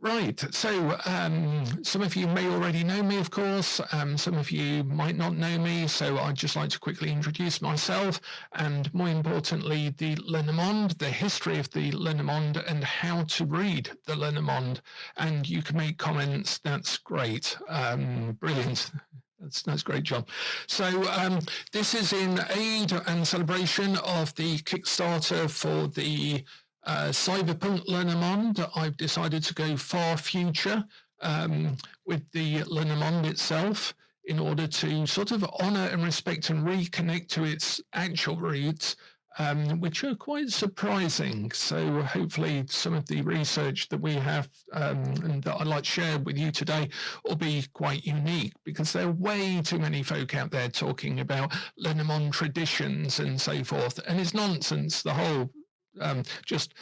Right. So some of you may already know me, of course. Some of you might not know me. So I'd just like to quickly introduce myself and, more importantly, the Lenormand, the history of the Lenormand, and how to read the Lenormand. And you can make comments. That's great. Brilliant. That's a great job. So this is in aid and celebration of the Kickstarter for the Cyberpunk Lenormand. I've decided to go far future with the Lenormand itself in order to sort of honour and respect and reconnect to its actual roots, which are quite surprising. So hopefully some of the research that we have and that I'd like to share with you today will be quite unique, because there are way too many folk out there talking about Lenormand traditions and so forth, and it's nonsense. The whole just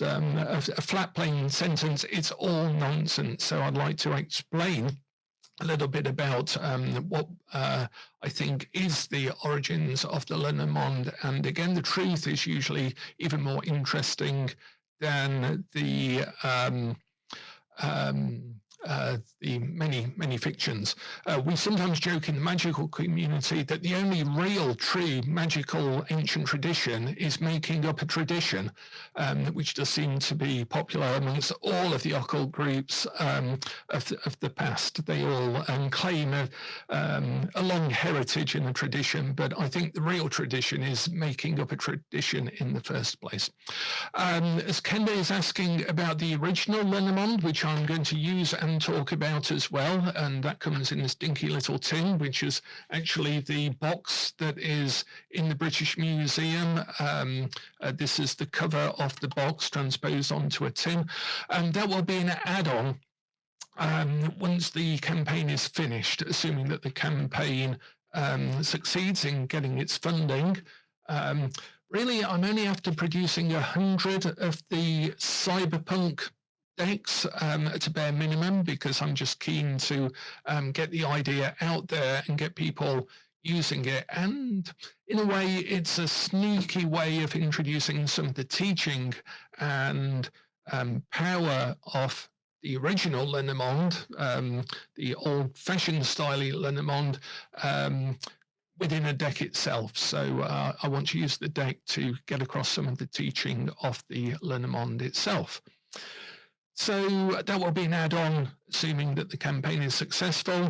a flat plain sentence, it's all nonsense. So I'd like to explain a little bit about what I think is the origins of the Lenormand. And again, the truth is usually even more interesting than the many fictions. We sometimes joke in the magical community that the only real, true, magical ancient tradition is making up a tradition, which does seem to be popular amongst all of the occult groups of the past. They all claim a long heritage in the tradition, but I think the real tradition is making up a tradition in the first place. As Kende is asking about the original Lenormand, which I'm going to use and talk about as well, and that comes in this dinky little tin, which is actually the box that is in the British Museum. This is the cover of the box transposed onto a tin, and that will be an add-on once the campaign is finished, assuming that the campaign succeeds in getting its funding. Really, I'm only after producing 100 of the cyberpunk decks at a bare minimum, because I'm just keen to get the idea out there and get people using it. And in a way, it's a sneaky way of introducing some of the teaching and power of the original Lenormand, the old-fashioned style Lenormand, within a deck itself. So I want to use the deck to get across some of the teaching of the Lenormand itself. So that will be an add-on, assuming that the campaign is successful.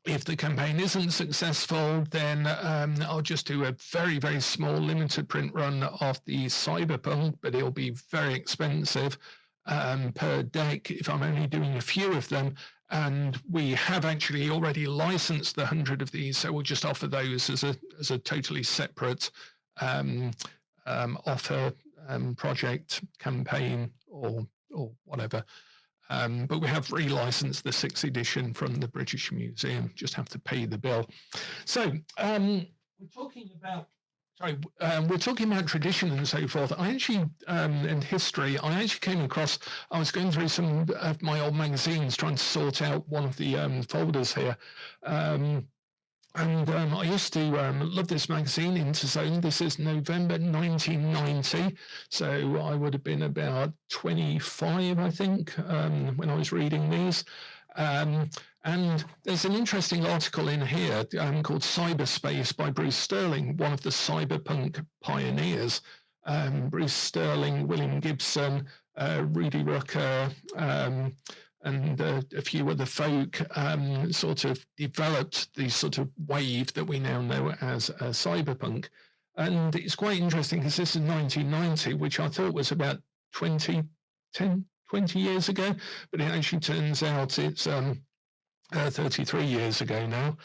If the campaign isn't successful, then I'll just do a very, very small limited print run of the Cyberpunk, but it'll be very expensive per deck if I'm only doing a few of them. And we have actually already licensed the 100 of these, so we'll just offer those as a totally separate offer, project, campaign, or whatever. But we have relicensed the 6th edition from the British Museum, just have to pay the bill. So we're talking about tradition and so forth. I actually, and history, I actually came across, I was going through some of my old magazines trying to sort out one of the folders here. And I used to love this magazine, Interzone. This is November 1990. So I would have been about 25, I think, when I was reading these. And there's an interesting article in here called Cyberspace by Bruce Sterling, one of the cyberpunk pioneers. Bruce Sterling, William Gibson, Rudy Rucker, and a few other folk sort of developed the sort of wave that we now know as cyberpunk. And it's quite interesting because this is 1990, which I thought was about 20 years ago, but it actually turns out it's 33 years ago now.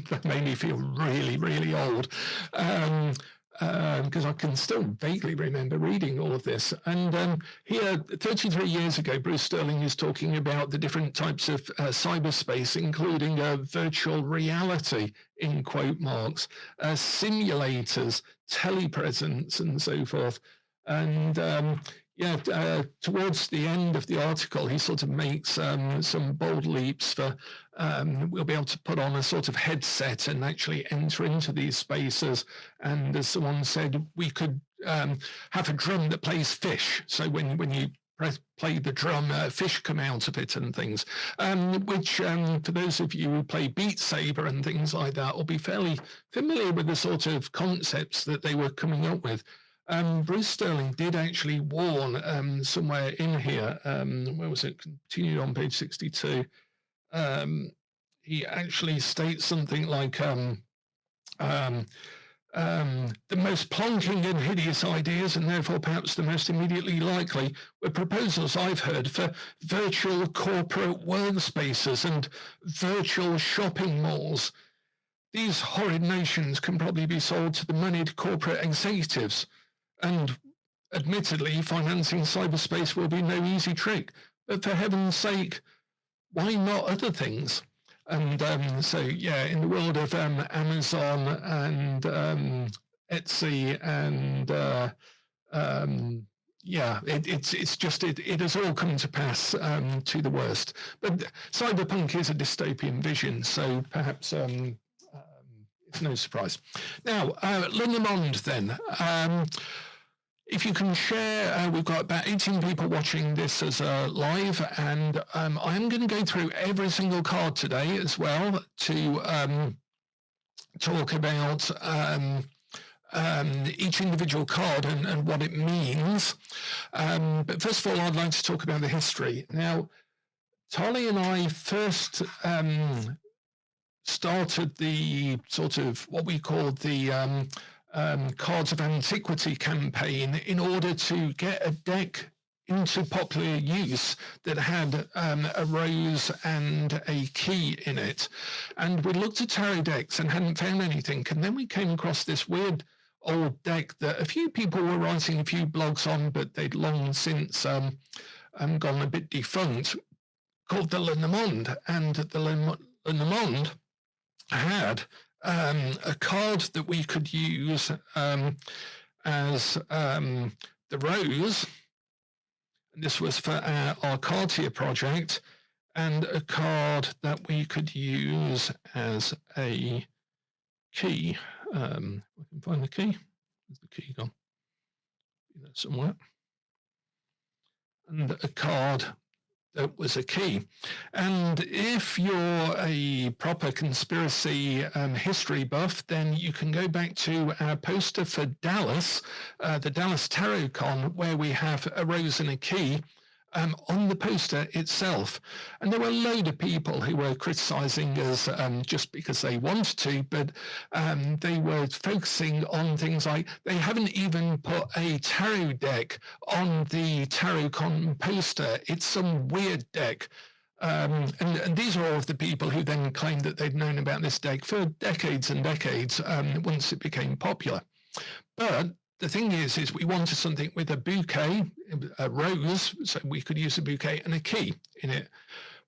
That made me feel really, really old. Because I can still vaguely remember reading all of this. And here, 33 years ago, Bruce Sterling is talking about the different types of cyberspace, including virtual reality, in quote marks, simulators, telepresence, and so forth. And towards the end of the article, he sort of makes some bold leaps for we'll be able to put on a sort of headset and actually enter into these spaces. And as someone said, we could have a drum that plays fish. So when you play the drum, fish come out of it and things, which for those of you who play Beat Saber and things like that will be fairly familiar with the sort of concepts that they were coming up with. Bruce Sterling did actually warn somewhere in here, where was it, continued on page 62, he actually states something like, the most plonking and hideous ideas, and therefore perhaps the most immediately likely, were proposals I've heard for virtual corporate workspaces and virtual shopping malls. These horrid notions can probably be sold to the moneyed corporate executives, and admittedly, financing cyberspace will be no easy trick. But for heaven's sake, why not other things? And so, yeah, in the world of Amazon and Etsy and yeah, it has all come to pass to the worst. But cyberpunk is a dystopian vision, so perhaps it's no surprise. Now, Lenormand then. If you can share, we've got about 18 people watching this as live, and I'm going to go through every single card today as well to talk about each individual card and what it means. But first of all, I'd like to talk about the history. Now, Tali and I first started the sort of what we called the Cards of Antiquity campaign in order to get a deck into popular use that had a rose and a key in it. And we looked at tarot decks and hadn't found anything. And then we came across this weird old deck that a few people were writing a few blogs on, but they'd long since gone a bit defunct, called the Lenormand. And the Lenormand had a card that we could use as the rose. This was for our Cartier project, and a card that we could use as a key. We can find the key. Where's the key gone? There somewhere. And a card that was a key. And if you're a proper conspiracy history buff, then you can go back to our poster for Dallas, the Dallas Tarot Con, where we have a rose and a key on the poster itself. And there were a load of people who were criticizing us just because they wanted to, but they were focusing on things like they haven't even put a tarot deck on the Tarot Con poster. It's some weird deck. And these are all of the people who then claimed that they'd known about this deck for decades and decades once it became popular. But the thing is we wanted something with a bouquet, a rose, so we could use a bouquet, and a key in it.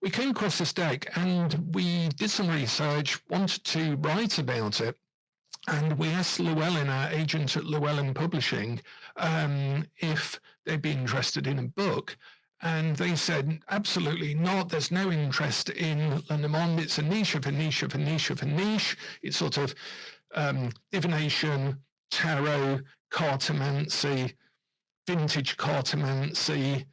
We came across this deck and we did some research, wanted to write about it, and we asked Llewellyn, our agent at Llewellyn Publishing, if they'd be interested in a book. And they said, absolutely not. There's no interest in Lenormand. It's a niche of a niche of a niche of a niche. It's sort of divination, tarot, cartomancy, vintage cartomancy,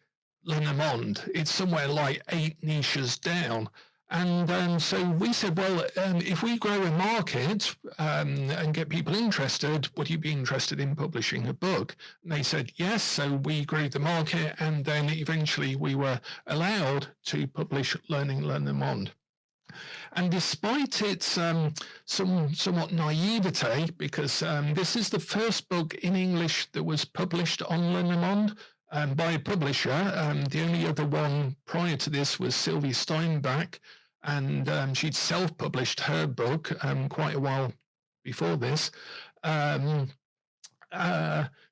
Lenormand. It's somewhere like 8 niches down. And so we said, well, if we grow a market and get people interested, would you be interested in publishing a book? And they said yes. So we grew the market, and then eventually we were allowed to publish Learning Lenormand. And despite its somewhat naivete, because this is the first book in English that was published on Lenormand by a publisher. The only other one prior to this was Sylvie Steinbach, and she'd self-published her book quite a while before this.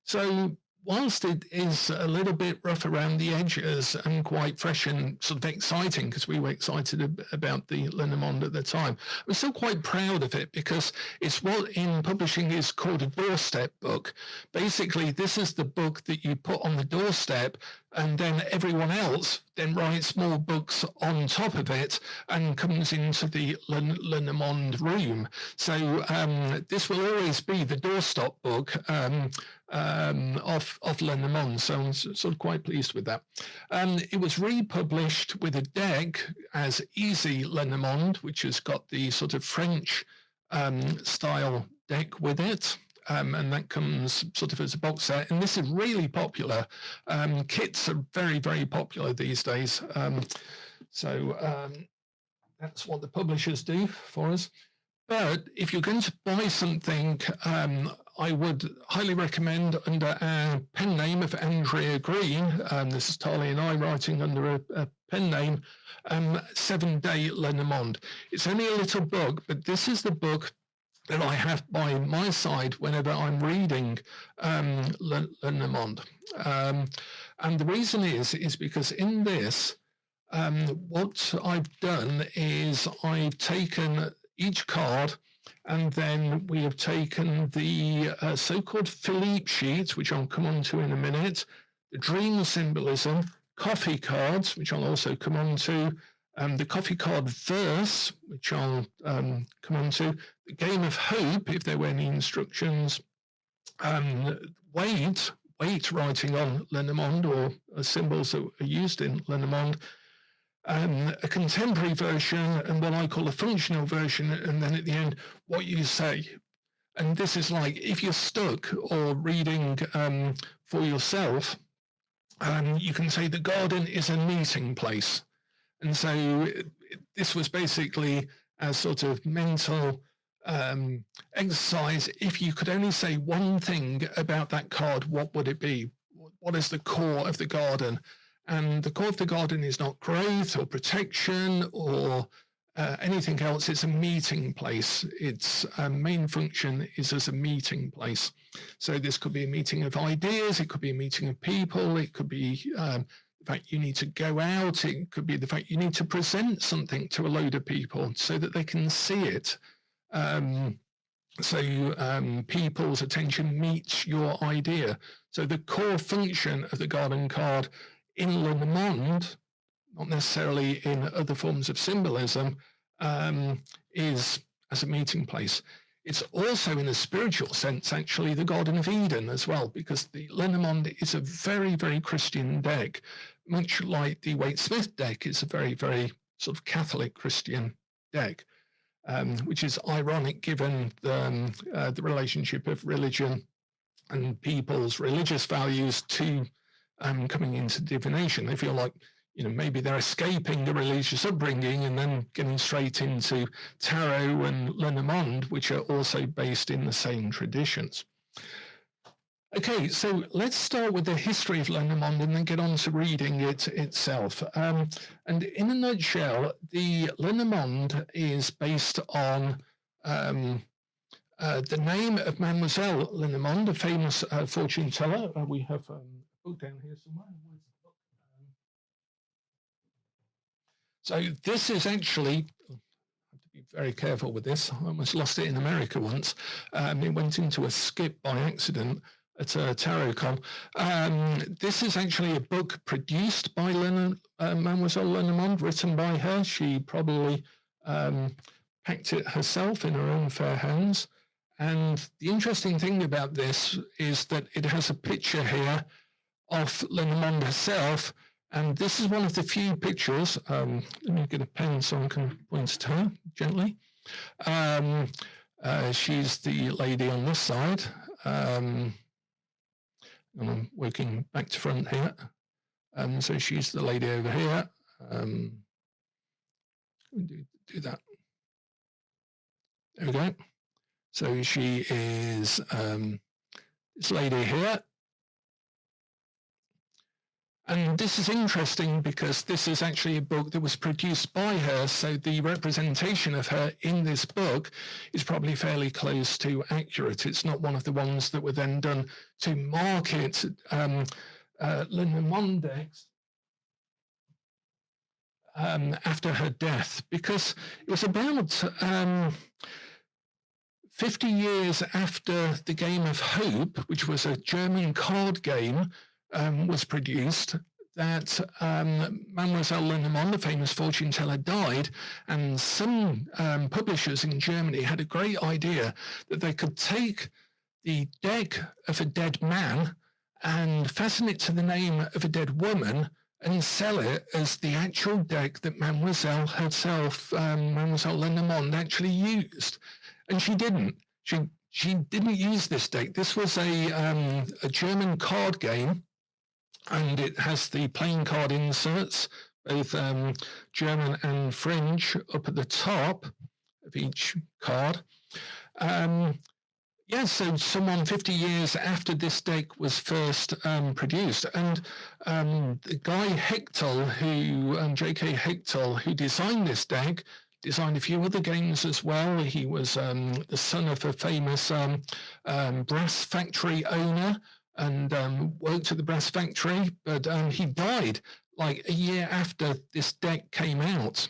So whilst it is a little bit rough around the edges and quite fresh and sort of exciting, because we were excited about the Lenormand at the time, I'm still quite proud of it because it's what in publishing is called a doorstep book. Basically, this is the book that you put on the doorstep and then everyone else then writes more books on top of it and comes into the Lenormand room. So this will always be the doorstop book of Lenormand. So I'm sort of quite pleased with that. It was republished with a deck as Easy Lenormand, which has got the sort of French style deck with it. And that comes sort of as a box set. And this is really popular. Kits are very, very popular these days. So that's what the publishers do for us. But if you're going to buy something, I would highly recommend, under our pen name of Andrea Green, this is Tali and I writing under a pen name, 7 Day Lenormand. It's only a little book, but this is the book that I have by my side whenever I'm reading Lenormand. And the reason is because in this, what I've done is I've taken each card, and then we have taken the so-called Philippe sheet, which I'll come on to in a minute, the dream symbolism, coffee cards, which I'll also come on to, the coffee card verse, which I'll come on to, the game of hope, if there were any instructions, weight writing on Lenormand, or symbols that are used in Lenormand, a contemporary version, and what I call a functional version, and then at the end, what you say. And this is like, if you're stuck or reading for yourself, you can say the garden is a meeting place. And so this was basically a sort of mental exercise. If you could only say one thing about that card, what would it be? What is the core of the garden? And the core of the garden is not growth or protection or anything else. It's a meeting place. Its main function is as a meeting place. So this could be a meeting of ideas. It could be a meeting of people. It could be the fact you need to go out. It could be the fact you need to present something to a load of people so that they can see it. People's attention meets your idea. So the core function of the garden card in Lenormand, not necessarily in other forms of symbolism, is as a meeting place. It's also, in a spiritual sense, actually the Garden of Eden as well, because the Lenormand is a very, very Christian deck, much like the Waite-Smith deck is a very, very sort of Catholic Christian deck, which is ironic given the relationship of religion and people's religious values to coming into divination. They feel like, maybe they're escaping the religious upbringing and then getting straight into tarot and Lenormand, which are also based in the same traditions. Okay, so let's start with the history of Lenormand and then get on to reading it itself. And in a nutshell, the Lenormand is based on the name of Mademoiselle Lenormand, a famous fortune teller. We have a book down here somewhere. So this is actually, I have to be very careful with this. I almost lost it in America once. It went into a skip by accident at a TarotCon. This is actually a book produced by Mademoiselle Lenormand, written by her. She probably packed it herself in her own fair hands. And the interesting thing about this is that it has a picture here of Lenormand herself. And this is one of the few pictures. Let me get a pen so I can point to her gently. She's the lady on this side. And I'm working back to front here. So she's the lady over here. Do that. There we go. So she is this lady here. And this is interesting because this is actually a book that was produced by her, so the representation of her in this book is probably fairly close to accurate. It's not one of the ones that were then done to market Lenormand decks after her death, because it was about 50 years after the Game of Hope, which was a German card game, was produced, that Mademoiselle Lenormand, the famous fortune teller, died, and some publishers in Germany had a great idea that they could take the deck of a dead man and fasten it to the name of a dead woman and sell it as the actual deck that Mademoiselle herself, Mademoiselle Lenormand, actually used. And she didn't. She didn't use this deck. This was a German card game, and it has the playing card inserts, both German and French, up at the top of each card. Yeah, so someone 50 years after this deck was first produced, and the guy Hechtel, J.K. Hechtel, who designed this deck, designed a few other games as well. He was the son of a famous brass factory owner and worked at the brass factory, but he died like a year after this deck came out.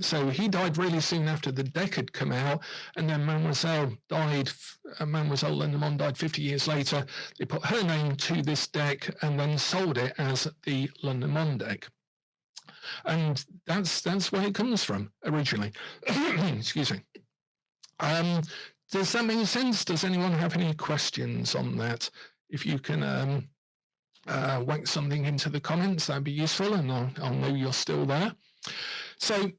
So he died really soon after the deck had come out, and then Mademoiselle Lenormand died 50 years later. They put her name to this deck and then sold it as the Lenormand deck. And that's where it comes from originally. Excuse me. Does that make sense? Does anyone have any questions on that? If you can whack something into the comments, that'd be useful, and I'll know you're still there. So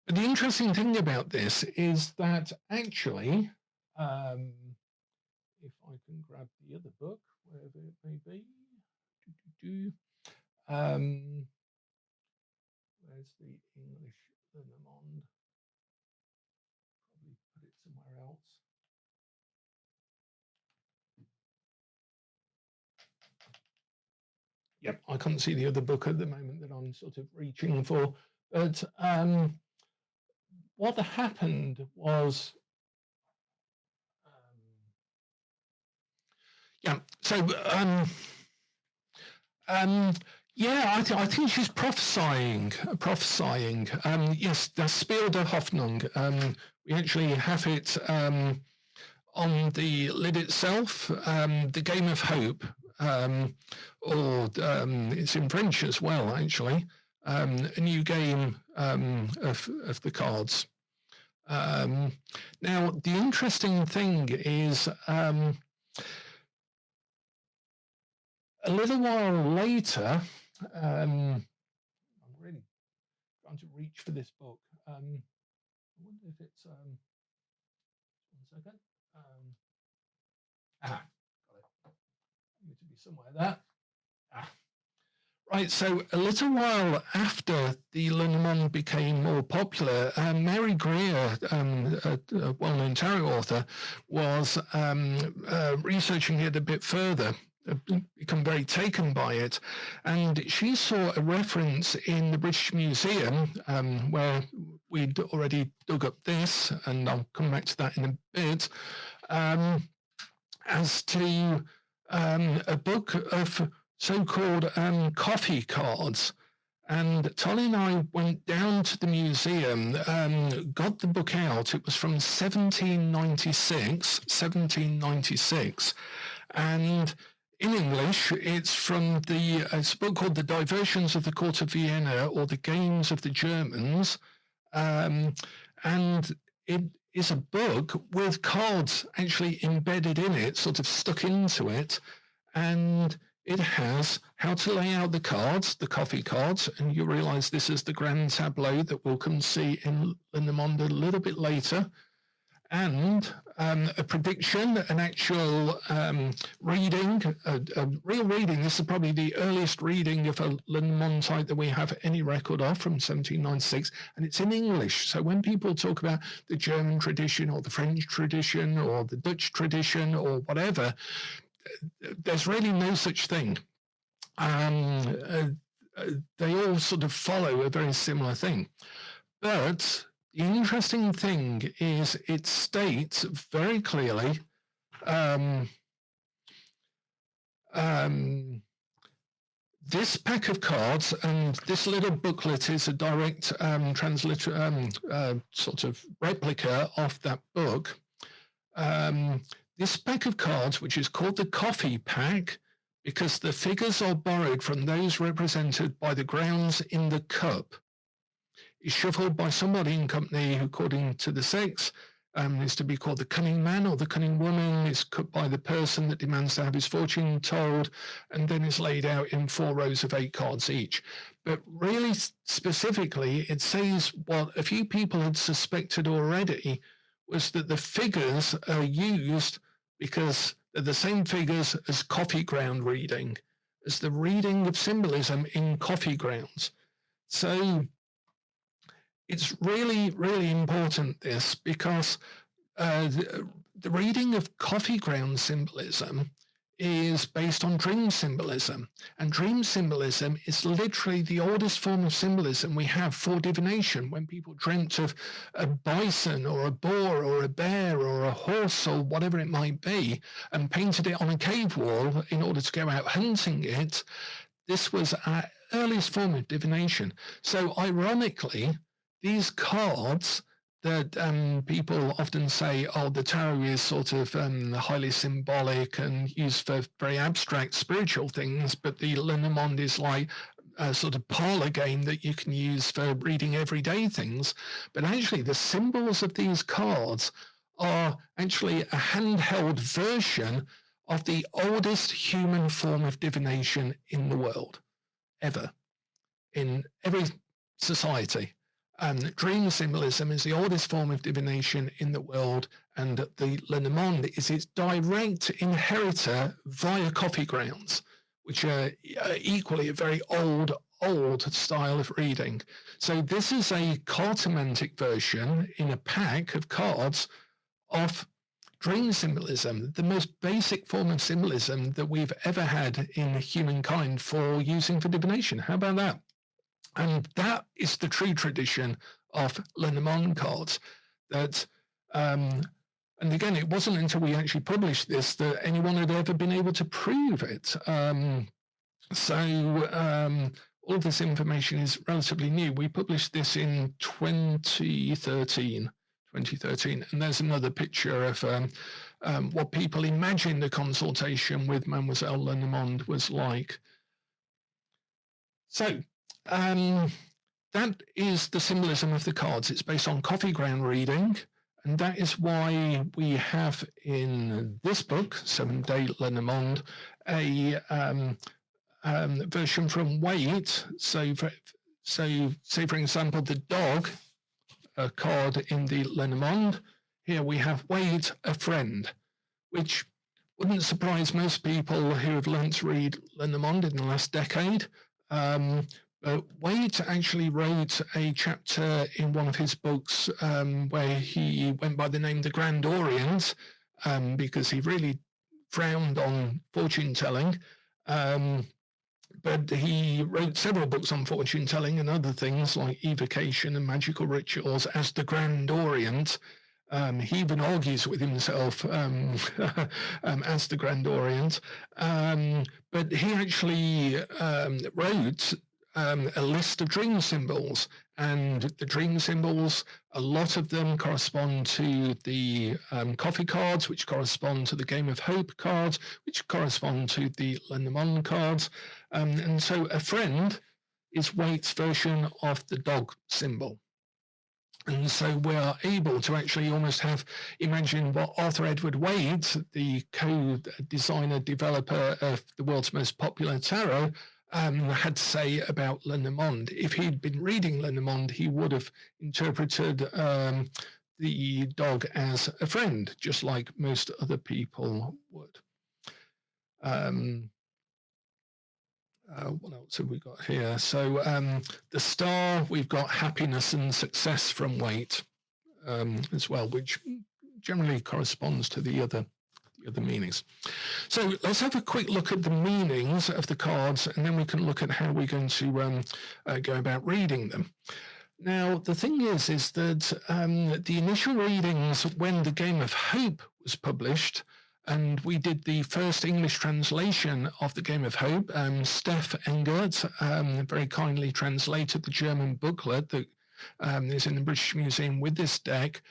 the interesting thing about this is that actually, if I can grab the other book, wherever it may be, where's the English Lenormand? Probably put it somewhere else. Yep, I can't see the other book at the moment that I'm sort of reaching for. But what happened was, yeah, I think she's prophesying. Yes, das Spiel der Hoffnung. We actually have it on the lid itself, the Game of Hope. Or it's in French as well, actually, a new game of the cards. Now, the interesting thing is a little while later, I'm really trying to reach for this book. I wonder if it's, 1 second. Got it. Need to be somewhere there. Right, so a little while after the Lenormand became more popular, Mary Greer, a well-known tarot author, was researching it a bit further, become very taken by it, and she saw a reference in the British Museum, where we'd already dug up this, and I'll come back to that in a bit, as to a book of so-called coffee cards. And Tolly and I went down to the museum, got the book out. It was from 1796, and in English, it's a book called The Diversions of the Court of Vienna, or The Games of the Germans, and it is a book with cards actually embedded in it, sort of stuck into it, and it has how to lay out the cards, the coffee cards, and you realize this is the grand tableau that we'll come see in Lenormand a little bit later, and a prediction, an actual reading, a real reading. This is probably the earliest reading of a Lenormand type that we have any record of, from 1796, and it's in English. So when people talk about the German tradition or the French tradition or the Dutch tradition or whatever, there's really no such thing. They all sort of follow a very similar thing. But the interesting thing is it states very clearly this pack of cards, and this little booklet is a direct sort of replica of that book. This pack of cards, which is called the coffee pack, because the figures are borrowed from those represented by the grounds in the cup. Is shuffled by somebody in company who, according to the sex, is to be called the cunning man or the cunning woman, is cut by the person that demands to have his fortune told, and then is laid out in 4 rows of 8 cards each. But really specifically, it says what a few people had suspected already was that the figures are used because they're the same figures as coffee ground reading, as the reading of symbolism in coffee grounds. So it's really, really important, this, because the reading of coffee ground symbolism is based on dream symbolism. And dream symbolism is literally the oldest form of symbolism we have for divination. When people dreamt of a bison or a boar or a bear or a horse or whatever it might be, and painted it on a cave wall in order to go out hunting it, this was our earliest form of divination. So ironically, these cards that people often say, oh, the tarot is sort of highly symbolic and used for very abstract spiritual things, but the Lenormand is like a sort of parlor game that you can use for reading everyday things. But actually, the symbols of these cards are actually a handheld version of the oldest human form of divination in the world, ever, in every society. Dream symbolism is the oldest form of divination in the world, and the Lenormand is its direct inheritor via coffee grounds, which are equally a very old style of reading. So this is a cartomantic version in a pack of cards of dream symbolism, the most basic form of symbolism that we've ever had in humankind for using for divination. How about that? And that is the true tradition of Lenormand cards. That, and again, it wasn't until we actually published this that anyone had ever been able to prove it. All of this information is relatively new. We published this in 2013, and there's another picture of what people imagine the consultation with Mademoiselle Lenormand was like. So, that is the symbolism of the cards. It's based on coffee ground reading, and that is why we have in this book, 7-Day Lenormand, a version from Waite. So, say for example, the dog, a card in the Lenormand. Here we have Waite, a friend, which wouldn't surprise most people who have learned to read Lenormand in the last decade. Waite actually wrote a chapter in one of his books where he went by the name The Grand Orient because he really frowned on fortune telling. But he wrote several books on fortune telling and other things like evocation and magical rituals as The Grand Orient. He even argues with himself as the Grand Orient. But he actually wrote a list of dream symbols. And the dream symbols, a lot of them correspond to the coffee cards, which correspond to the Game of Hope cards, which correspond to the Lenormand cards. And so a friend is Waite's version of the dog symbol. And so we are able to actually almost imagine what Arthur Edward Waite, the co-designer, developer of the world's most popular tarot, had to say about Lenormand. If he'd been reading Lenormand, he would have interpreted the dog as a friend, just like most other people would. What else have we got here? So the star, we've got happiness and success from Waite as well, which generally corresponds to the other meanings. So let's have a quick look at the meanings of the cards, and then we can look at how we're going to go about reading them. Now, the thing is that the initial readings, when the Game of Hope was published, and we did the first English translation of the Game of Hope, Steph Engert very kindly translated the German booklet that is in the British Museum with this deck.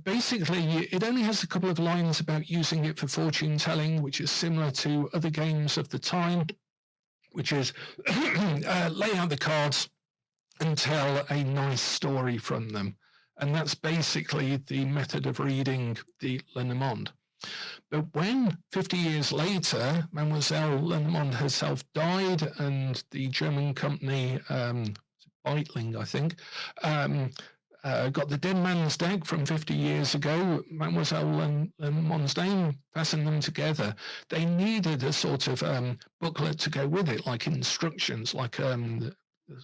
Basically, it only has a couple of lines about using it for fortune telling, which is similar to other games of the time, which is lay out the cards and tell a nice story from them. And that's basically the method of reading the Lenormand. But when 50 years later, Mademoiselle Lenormand herself died, and the German company, Beitling, I think, got the dead man's deck from 50 years ago, Mademoiselle Lenormand's name, fastened them together. They needed a sort of booklet to go with it, like instructions, like the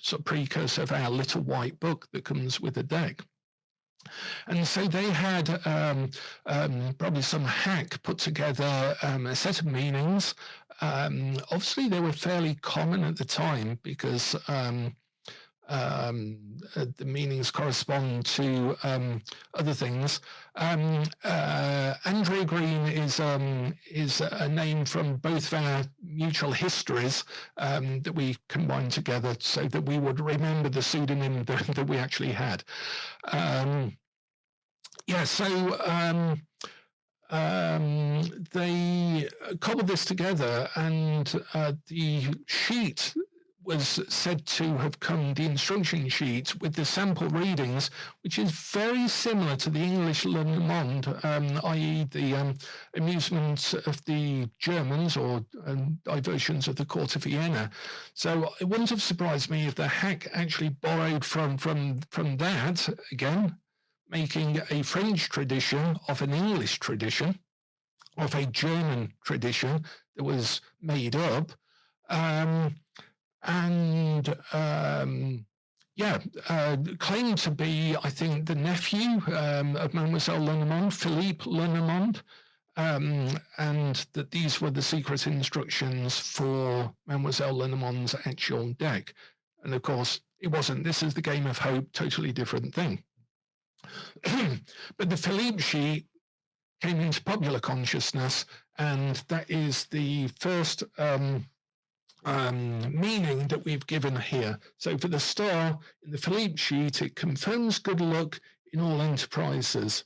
sort of precursor of our little white book that comes with the deck. And so they had probably some hack put together a set of meanings. Obviously, they were fairly common at the time because the meanings correspond to other things. Andrea Green is a name from both of our mutual histories that we combined together so that we would remember the pseudonym that we actually had. They cobbled this together, and the sheet was said to have come, the instruction sheet with the sample readings, which is very similar to the English Lenormand, i.e. the amusements of the Germans or diversions of the court of Vienna. So it wouldn't have surprised me if the hack actually borrowed from that, again, making a French tradition of an English tradition, of a German tradition that was made up. Claimed to be, I think, the nephew of Mademoiselle Lenormand, Philippe Lenormand, and that these were the secret instructions for Mademoiselle Lenormand's actual deck. And of course, it wasn't. This is the Game of Hope, totally different thing. But the Philippe sheet came into popular consciousness, and that is the first meaning that we've given here. So for the star in the Philippe sheet, it confirms good luck in all enterprises.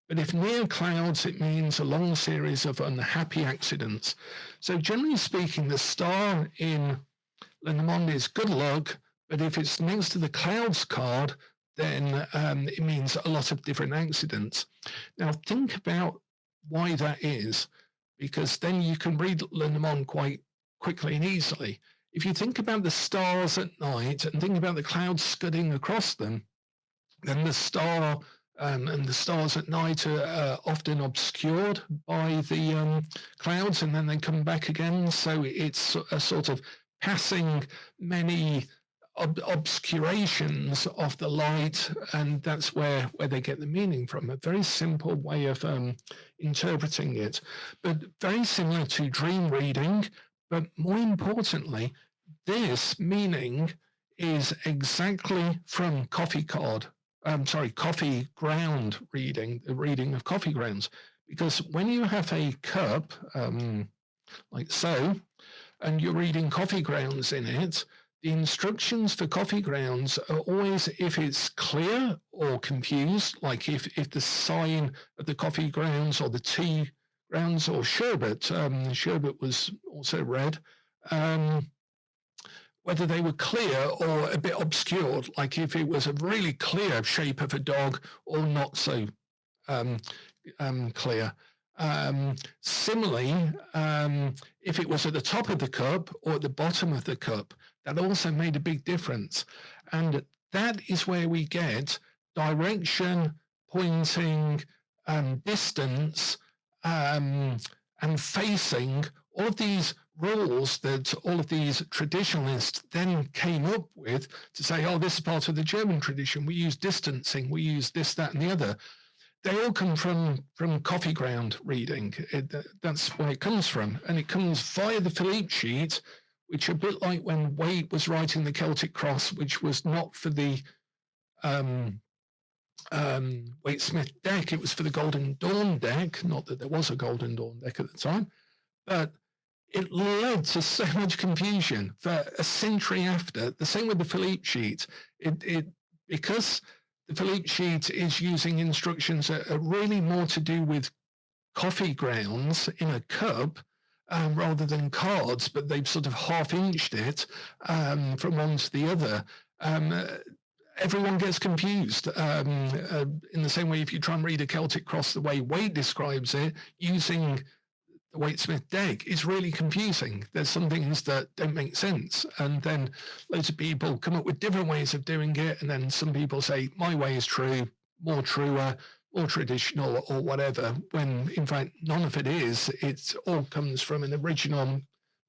But if near clouds, it means a long series of unhappy accidents. So generally speaking, the star in Lenormand is good luck, but if it's next to the clouds card, then it means a lot of different accidents. Now think about why that is, because then you can read Lenormand quite quickly and easily. If you think about the stars at night and think about the clouds scudding across them, then the star and the stars at night are often obscured by the clouds, and then they come back again. So it's a sort of passing many obscurations of the light, and that's where they get the meaning from. A very simple way of interpreting it, but very similar to dream reading. But more importantly, this meaning is exactly from coffee ground reading, the reading of coffee grounds. Because when you have a cup, like so, and you're reading coffee grounds in it, the instructions for coffee grounds are always if it's clear or confused, like if the sign of the coffee grounds or the tea grounds or sherbet, sherbet was also red, whether they were clear or a bit obscured, like if it was a really clear shape of a dog or not so clear. Similarly, if it was at the top of the cup or at the bottom of the cup, that also made a big difference. And that is where we get direction, pointing, distance, and facing, all of these rules that all of these traditionalists then came up with to say, oh, this is part of the German tradition. We use distancing, we use this, that, and the other. They all come from coffee ground reading. That's where it comes from. And it comes via the Philippe sheet, which a bit like when Waite was writing the Celtic Cross, which was not for the Waite-Smith deck, it was for the Golden Dawn deck. Not that there was a Golden Dawn deck at the time, but it led to so much confusion for a century after. The same with the Philippe sheet. Because the Philippe sheet is using instructions that are really more to do with coffee grounds in a cup rather than cards, but they've sort of half-inched it from one to the other. Everyone gets confused. In the same way, if you try and read a Celtic cross the way Waite describes it, using the Waite-Smith deck is really confusing. There's some things that don't make sense. And then loads of people come up with different ways of doing it. And then some people say, my way is true, more truer, more traditional, or whatever, when in fact none of it is. It all comes from an original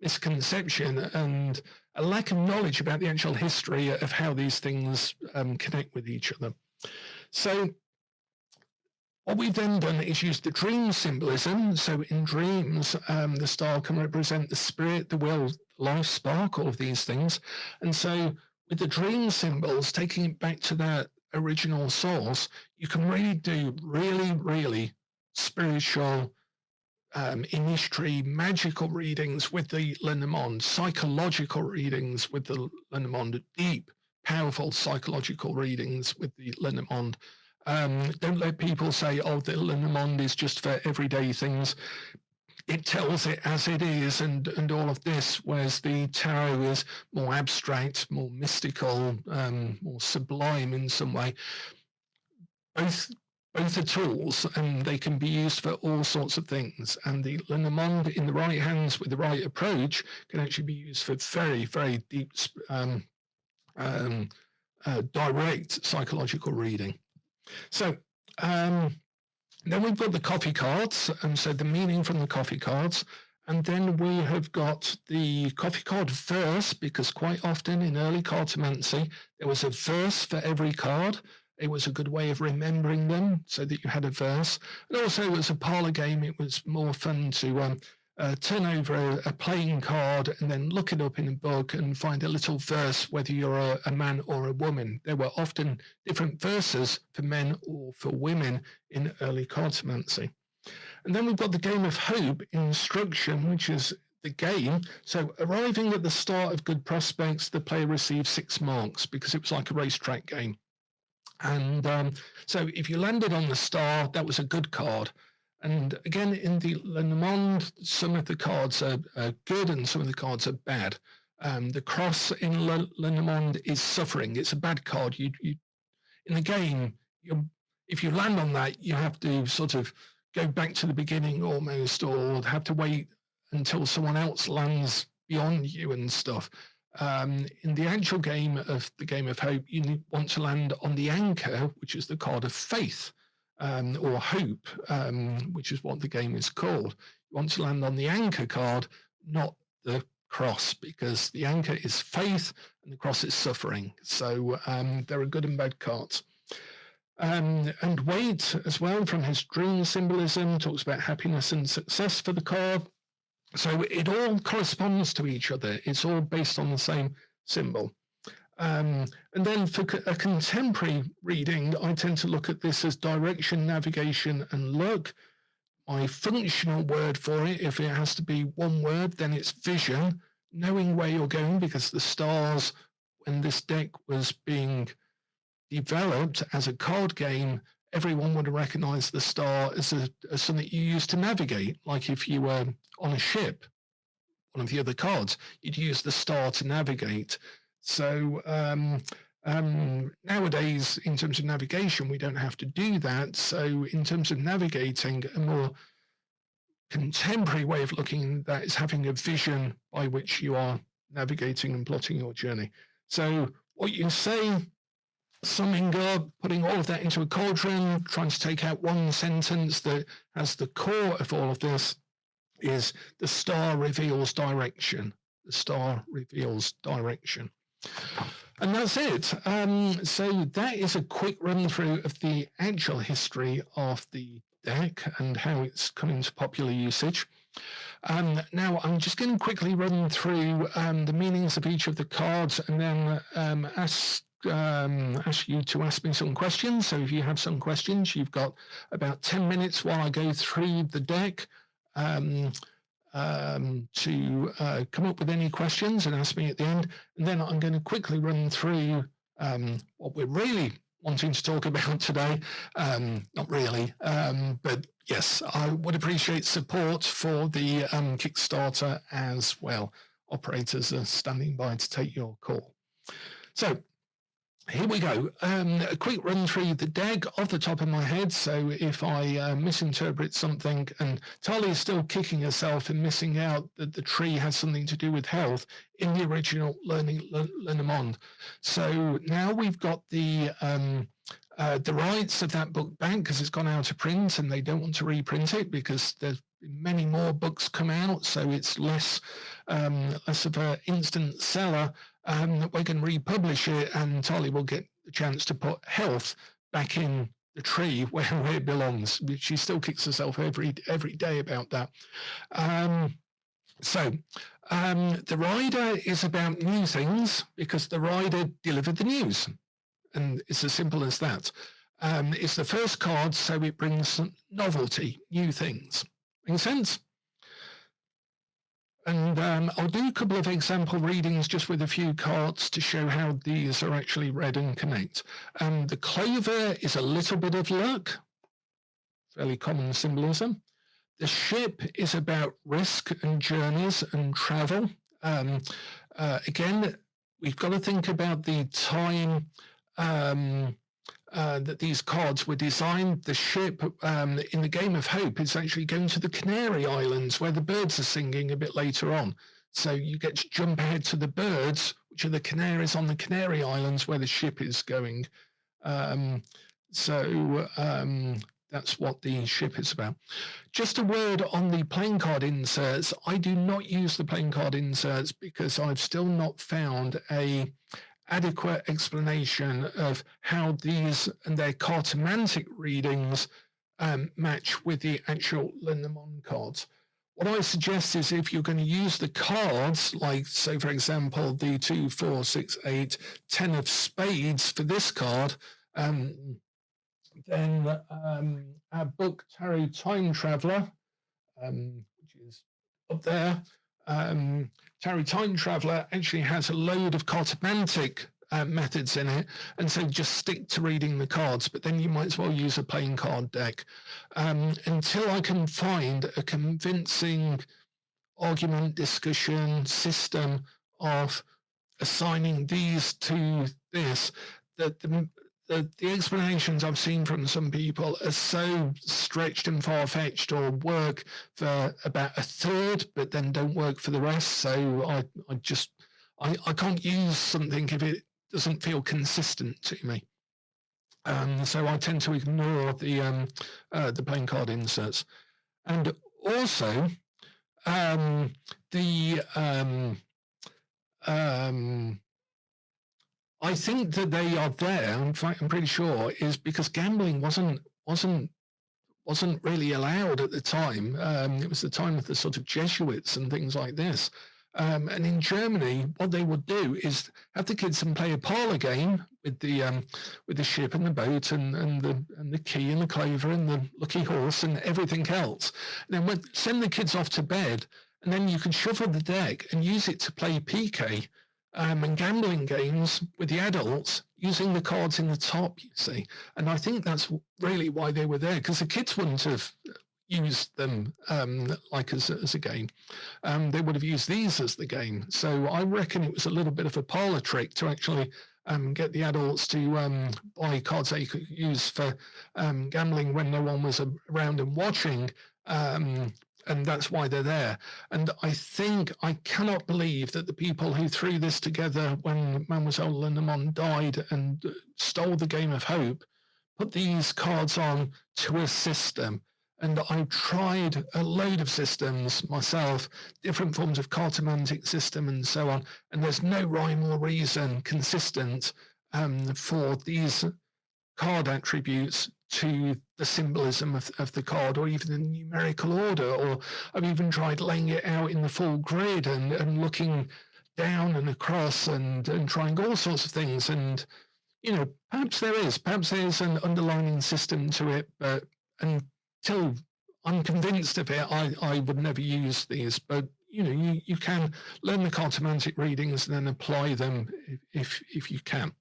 misconception and a lack of knowledge about the actual history of how these things connect with each other. So what we've then done is use the dream symbolism. So in dreams, the star can represent the spirit, the will, life spark, all of these things. And so with the dream symbols, taking it back to that original source, you can really do really spiritual, initiatory, magical readings with the Lenormand, psychological readings with the Lenormand, deep, powerful psychological readings with the Lenormand. Don't let people say, oh, the Lenormand is just for everyday things. It tells it as it is and all of this, whereas the tarot is more abstract, more mystical, more sublime in some way. Both are tools and they can be used for all sorts of things. And the Lenormand in the right hands with the right approach can actually be used for very deep, direct psychological reading. So then we've got the coffee cards, and so the meaning from the coffee cards. And then we have got the coffee card verse, because quite often in early cartomancy, there was a verse for every card. It was a good way of remembering them so that you had a verse. And also as a parlor game, it was more fun to turn over a playing card and then look it up in a book and find a little verse, whether you're a man or a woman. There were often different verses for men or for women in early cartomancy. And then we've got the game of hope instruction, which is the game. So arriving at the start of good prospects, the player receives 6 marks because it was like a racetrack game. And so if you landed on the star, that was a good card. And again, in the Lenormand, some of the cards are good and some of the cards are bad. The cross in Lenormand is suffering. It's a bad card. You in the game, if you land on that, you have to sort of go back to the beginning almost, or have to wait until someone else lands beyond you and stuff. In the actual game of the Game of Hope, you want to land on the anchor, which is the card of faith. Or hope, which is what the game is called. You want to land on the anchor card, not the cross, because the anchor is faith and the cross is suffering. So there are good and bad cards. And Waite, as well, from his dream symbolism, talks about happiness and success for the card. So it all corresponds to each other. It's all based on the same symbol. And then for a contemporary reading, I tend to look at this as direction, navigation, and luck. My functional word for it, if it has to be one word, then it's vision, knowing where you're going, because the stars, when this deck was being developed as a card game, everyone would have recognized the star as something you use to navigate. Like if you were on a ship, one of the other cards, you'd use the star to navigate. So nowadays, in terms of navigation, we don't have to do that. So in terms of navigating, a more contemporary way of looking at that is having a vision by which you are navigating and plotting your journey. So what you say, summing up, putting all of that into a cauldron, trying to take out one sentence that has the core of all of this is the star reveals direction. The star reveals direction. And that's it. So that is a quick run through of the actual history of the deck and how it's come into popular usage. Now I'm just going to quickly run through the meanings of each of the cards and then ask you to ask me some questions. So if you have some questions, you've got about 10 minutes while I go through the deck to come up with any questions and ask me at the end. And then I'm going to quickly run through what we're really wanting to talk about today. Not really, but yes, I would appreciate support for the Kickstarter as well. Operators are standing by to take your call. So here we go. A quick run through the deck off the top of my head. So if I misinterpret something, and Talia is still kicking herself and missing out that the tree has something to do with health in the original Lenormand. So now we've got the rights of that book back because it's gone out of print and they don't want to reprint it because there's many more books come out, so it's less of an instant seller. We can republish it, and Talia will get the chance to put health back in the tree where it belongs. She still kicks herself every day about that. The rider is about new things because the rider delivered the news, and it's as simple as that. It's the first card, so it brings novelty, new things. Make sense? And I'll do a couple of example readings just with a few cards to show how these are actually read and connect. The clover is a little bit of luck, fairly common symbolism. The ship is about risk and journeys and travel. Again, we've got to think about the time that these cards were designed. The ship in the Game of Hope is actually going to the Canary Islands where the birds are singing a bit later on. So you get to jump ahead to the birds, which are the canaries on the Canary Islands where the ship is going. That's what the ship is about. Just a word on the playing card inserts. I do not use the playing card inserts because I've still not found a adequate explanation of how these and their cartomantic readings match with the actual Lenormand cards. What I suggest is if you're going to use the cards, like, so for example, the 2, 4, 6, 8, 10 of spades for this card, then our book, Tarot Time Traveller, which is up there, Tarot Time Traveller actually has a load of cartomantic methods in it, and so just stick to reading the cards, but then you might as well use a playing card deck. Until I can find a convincing argument, discussion, system of assigning these to this, that the explanations I've seen from some people are so stretched and far-fetched, or work for about a third, but then don't work for the rest. So I can't use something if it doesn't feel consistent to me. So I tend to ignore the playing card inserts. And also, I think that they are there. In fact, I'm pretty sure is because gambling wasn't really allowed at the time. It was the time of the sort of Jesuits and things like this. And in Germany, what they would do is have the kids and play a parlor game with the ship and the boat and the key and the clover and the lucky horse and everything else. And then send the kids off to bed, and then you can shuffle the deck and use it to play PK. And gambling games with the adults using the cards in the top, you see. And I think that's really why they were there, because the kids wouldn't have used them like as a game. They would have used these as the game. So I reckon it was a little bit of a parlor trick to actually get the adults to buy cards they could use for gambling when no one was around and watching. And that's why they're there. And I cannot believe that the people who threw this together when Mademoiselle Lenormand died and stole the Game of Hope put these cards on to a system. And I've tried a load of systems myself, different forms of cartomantic system and so on, and there's no rhyme or reason consistent for these card attributes to the symbolism of the card, or even the numerical order. Or I've even tried laying it out in the full grid and looking down and across and trying all sorts of things. And, perhaps there is an underlying system to it, but until I'm convinced of it, I would never use these. But, you can learn the cartomantic readings and then apply them if you can.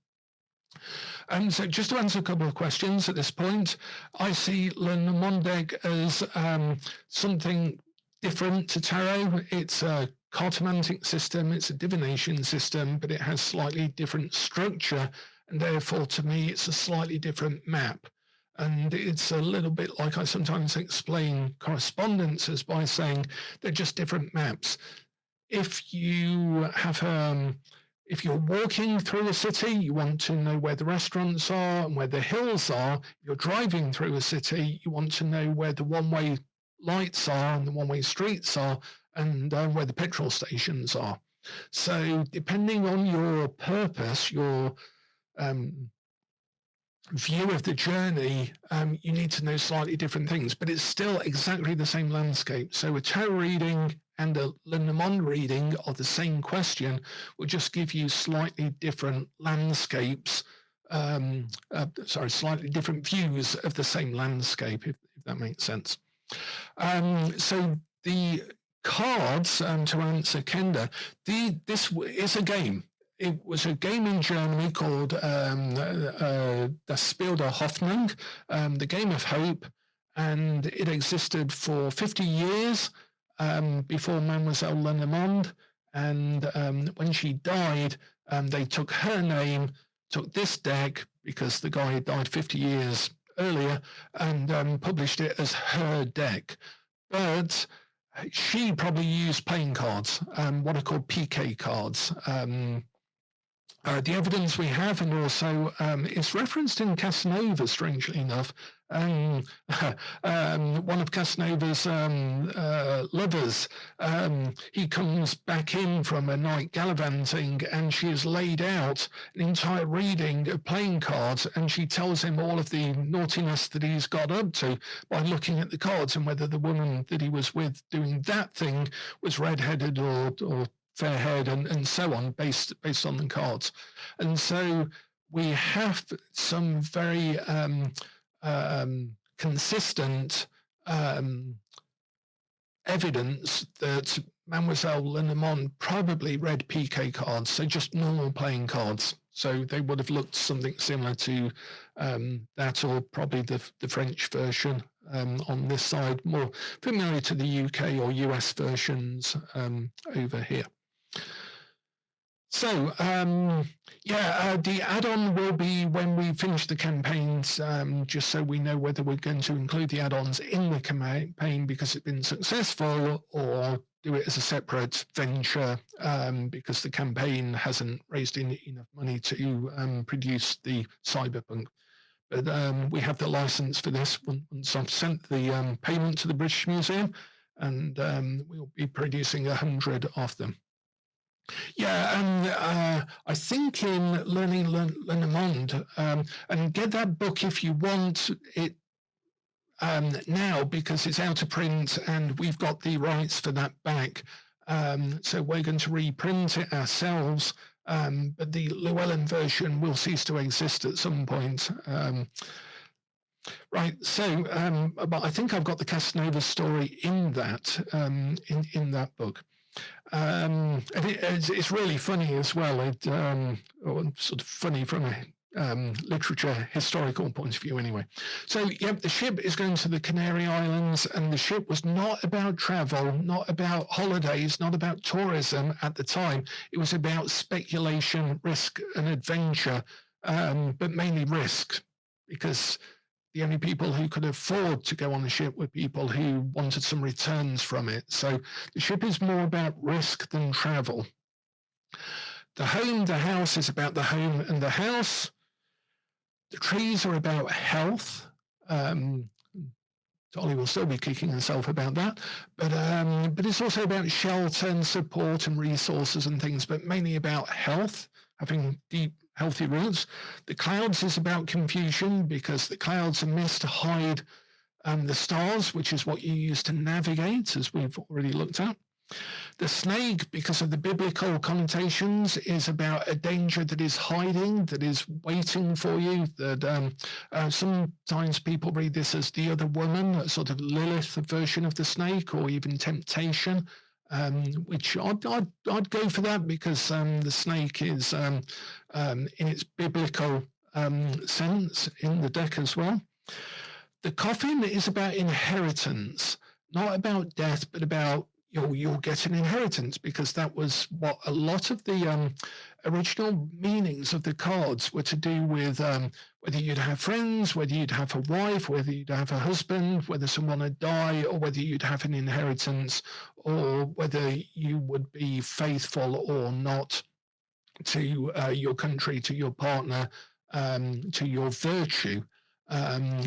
So just to answer a couple of questions at this point, I see Lenormand as something different to tarot. It's a cartomantic system, it's a divination system, but it has slightly different structure, and therefore to me it's a slightly different map. And it's a little bit like I sometimes explain correspondences by saying they're just different maps. If you have if you're walking through a city, you want to know where the restaurants are and where the hills are. If you're driving through a city, you want to know where the one-way lights are and the one-way streets are, and where the petrol stations are. So depending on your purpose, your view of the journey, you need to know slightly different things, but it's still exactly the same landscape. So a tarot reading and a Lenormand reading of the same question will just give you slightly different landscapes, slightly different views of the same landscape, if that makes sense. So the cards, to answer Kenda, this is a game. It was a game in Germany called Das Spiel der Hoffnung, the Game of Hope, and it existed for 50 years before Mademoiselle Lenormand. And when she died, they took her name, took this deck, because the guy died 50 years earlier, and published it as her deck. But she probably used playing cards, what are called PK cards. The evidence we have, and also it's referenced in Casanova, strangely enough. One of Casanova's lovers, he comes back in from a night gallivanting, and she has laid out an entire reading of playing cards, and she tells him all of the naughtiness that he's got up to by looking at the cards and whether the woman that he was with doing that thing was red-headed or fair-haired, and so on, based on the cards. And so we have some very consistent evidence that Mademoiselle Lenormand probably read PK cards, so just normal playing cards. So they would have looked something similar to that, or probably the French version on this side, more familiar to the UK or US versions over here. So, the add-on will be when we finish the campaigns, just so we know whether we're going to include the add-ons in the campaign because it's been successful, or do it as a separate venture because the campaign hasn't raised enough money to produce the cyberpunk. But we have the license for this once I've sent the payment to the British Museum, and we'll be producing 100 of them. Yeah, and I think in Learning Lenormand, and get that book if you want it now, because it's out of print and we've got the rights for that back. So we're going to reprint it ourselves, but the Llewellyn version will cease to exist at some point. Right, so but I think I've got the Casanova story in that in that book. And it's really funny as well. Sort of funny from a literature historical point of view, anyway. So, the ship is going to the Canary Islands, and the ship was not about travel, not about holidays, not about tourism at the time. It was about speculation, risk, and adventure, but mainly risk, because the only people who could afford to go on the ship were people who wanted some returns from it. So the ship is more about risk than travel. The house is about the home and the house. The trees are about health. Dolly will still be kicking herself about that, but it's also about shelter and support and resources and things, but mainly about health, having deep, healthy roots. The clouds is about confusion, because the clouds are mist to hide the stars, which is what you use to navigate, as we've already looked at. The snake, because of the biblical connotations, is about a danger that is hiding, that is waiting for you, that sometimes people read this as the other woman, a sort of Lilith version of the snake, or even temptation, which I'd go for that, because the snake is, in its biblical sense in the deck as well. The coffin is about inheritance, not about death, but about you'll get an inheritance, because that was what a lot of the original meanings of the cards were to do with, whether you'd have friends, whether you'd have a wife, whether you'd have a husband, whether someone would die, or whether you'd have an inheritance, or whether you would be faithful or not to your country, to your partner, to your virtue.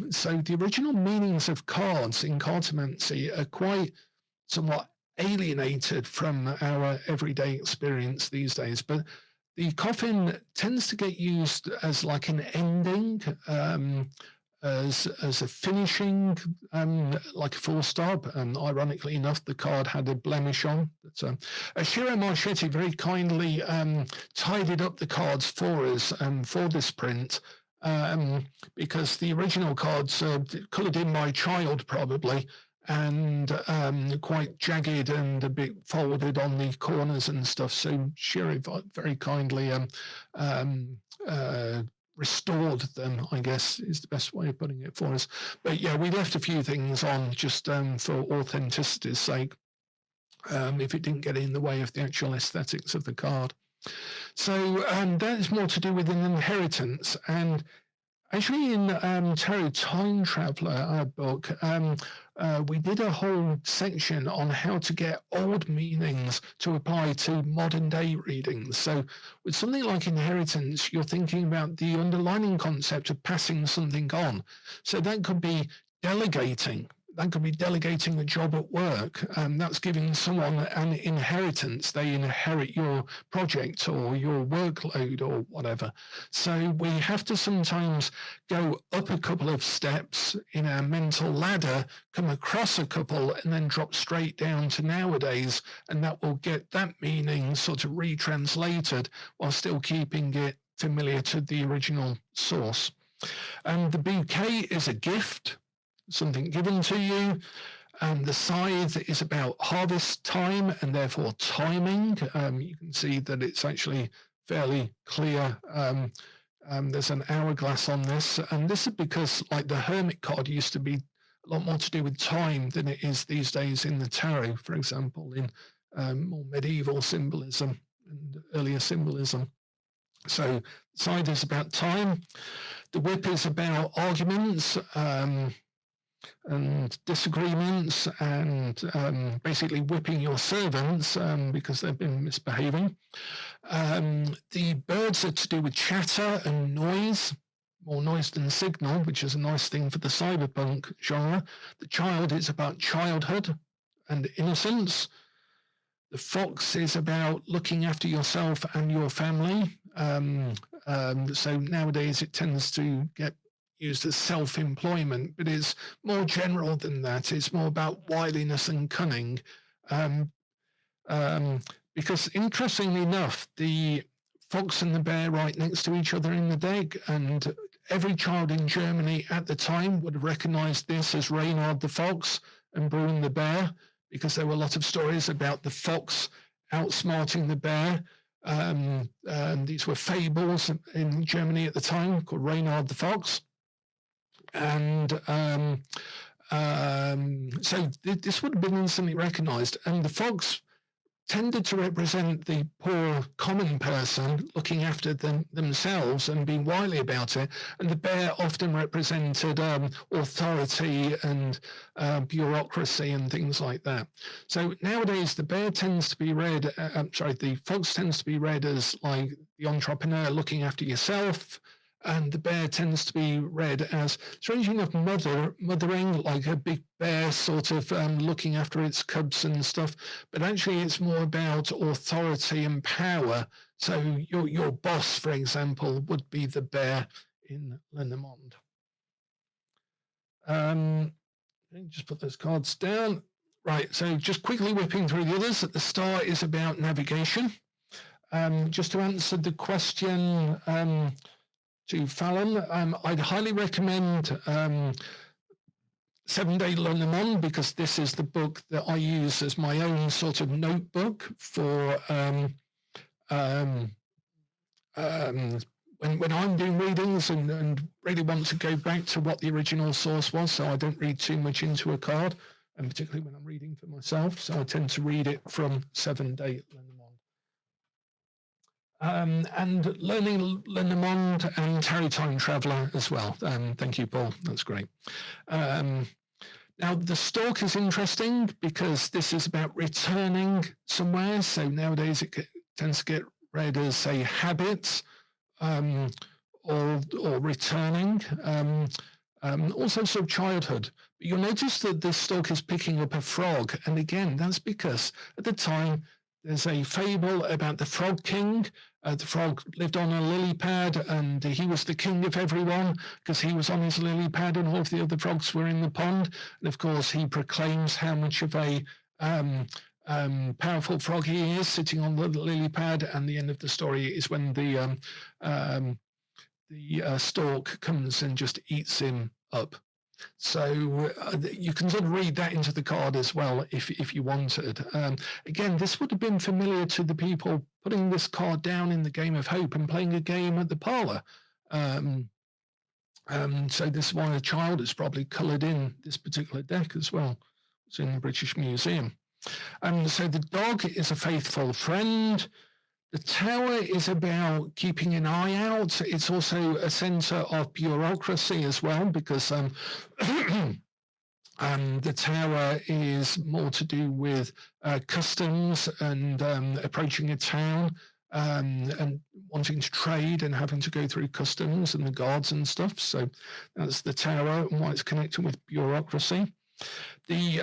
So the original meanings of cards in cartomancy are quite somewhat alienated from our everyday experience these days. But the coffin tends to get used as like an ending, as a finishing, like a full stop. And ironically enough, the card had a blemish on. But Shiro Marchetti very kindly tidied up the cards for us for this print. Because the original cards coloured in by child probably, and quite jagged and a bit folded on the corners and stuff. So Shiro very kindly restored them, I guess is the best way of putting it for us. But yeah, we left a few things on just for authenticity's sake, if it didn't get in the way of the actual aesthetics of the card. So that is more to do with an inheritance. And actually in Tarot Time Traveller book, we did a whole section on how to get old meanings to apply to modern day readings. So with something like inheritance, you're thinking about the underlying concept of passing something on. So that could be delegating. That could be delegating a job at work. That's giving someone an inheritance. They inherit your project or your workload or whatever. So we have to sometimes go up a couple of steps in our mental ladder, come across a couple, and then drop straight down to nowadays. And that will get that meaning sort of retranslated while still keeping it familiar to the original source. And the bouquet is a gift, something given to you. And the scythe is about harvest time and therefore timing. You can see that it's actually fairly clear. There's an hourglass on this. And this is because, like, the Hermit card used to be a lot more to do with time than it is these days in the tarot, for example, in more medieval symbolism and earlier symbolism. So scythe is about time. The whip is about arguments, and disagreements, and basically whipping your servants because they've been misbehaving. The birds are to do with chatter and noise, more noise than signal, which is a nice thing for the cyberpunk genre. The child is about childhood and innocence. The fox is about looking after yourself and your family. So nowadays it tends to get used as self-employment, but it's more general than that. It's more about wiliness and cunning. Because interestingly enough, the fox and the bear right next to each other in the deck, and every child in Germany at the time would have recognized this as Reynard the fox and Bruin the bear, because there were a lot of stories about the fox outsmarting the bear. These were fables in Germany at the time called Reynard the fox. And so this would have been instantly recognized. And the fox tended to represent the poor common person looking after themselves and being wily about it. And the bear often represented authority and bureaucracy and things like that. So nowadays, the bear tends to be read, the fox tends to be read as like the entrepreneur looking after yourself. And the bear tends to be read as, strangely enough, mothering, like a big bear sort of looking after its cubs and stuff. But actually, it's more about authority and power. So your boss, for example, would be the bear in Lenormand. Let me just put those cards down. Right, so just quickly whipping through the others. The star is about navigation. Just to answer the question to Fallon, I'd highly recommend 7 Day Lenormand, because this is the book that I use as my own sort of notebook for when I'm doing readings and really want to go back to what the original source was, so I don't read too much into a card, and particularly when I'm reading for myself, so I tend to read it from 7-day Lenormand. And learning Lenormand and Tarry Time Traveller as well. Thank you, Paul. That's great. Now, the stalk is interesting because this is about returning somewhere. So nowadays it tends to get read as, say, habits or returning. Also sort of childhood. But you'll notice that this stalk is picking up a frog. And again, that's because at the time, there's a fable about the Frog King. The frog lived on a lily pad, and he was the king of everyone because he was on his lily pad and all of the other frogs were in the pond. And of course, he proclaims how much of a powerful frog he is sitting on the lily pad. And the end of the story is when the stork comes and just eats him up. So you can sort of read that into the card as well if you wanted. Again, this would have been familiar to the people putting this card down in the Game of Hope and playing a game at the parlour. So this is why a child has probably coloured in this particular deck as well. It's in the British Museum. So the dog is a faithful friend. The tower is about keeping an eye out. It's also a centre of bureaucracy as well, because the tower is more to do with customs and approaching a town and wanting to trade and having to go through customs and the guards and stuff. So that's the tower and why it's connected with bureaucracy. The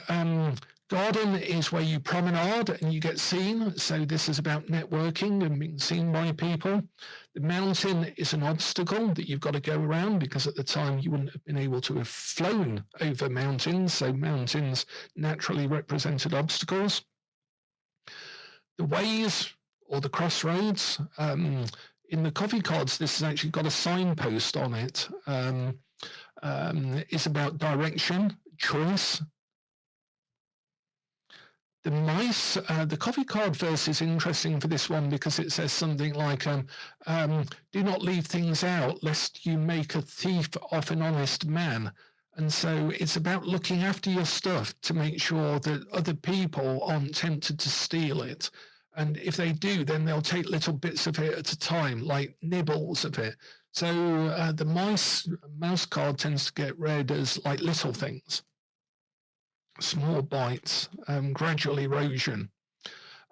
garden is where you promenade and you get seen. So this is about networking and being seen by people. The mountain is an obstacle that you've got to go around because at the time you wouldn't have been able to have flown over mountains. So mountains naturally represented obstacles. The ways or the crossroads, in the coffee cards, this has actually got a signpost on it. It's about direction, choice. The mice, the coffee card verse is interesting for this one because it says something like, do not leave things out lest you make a thief of an honest man. And so it's about looking after your stuff to make sure that other people aren't tempted to steal it. And if they do, then they'll take little bits of it at a time, like nibbles of it. So the mouse card tends to get read as like little things. Small bites, gradual erosion.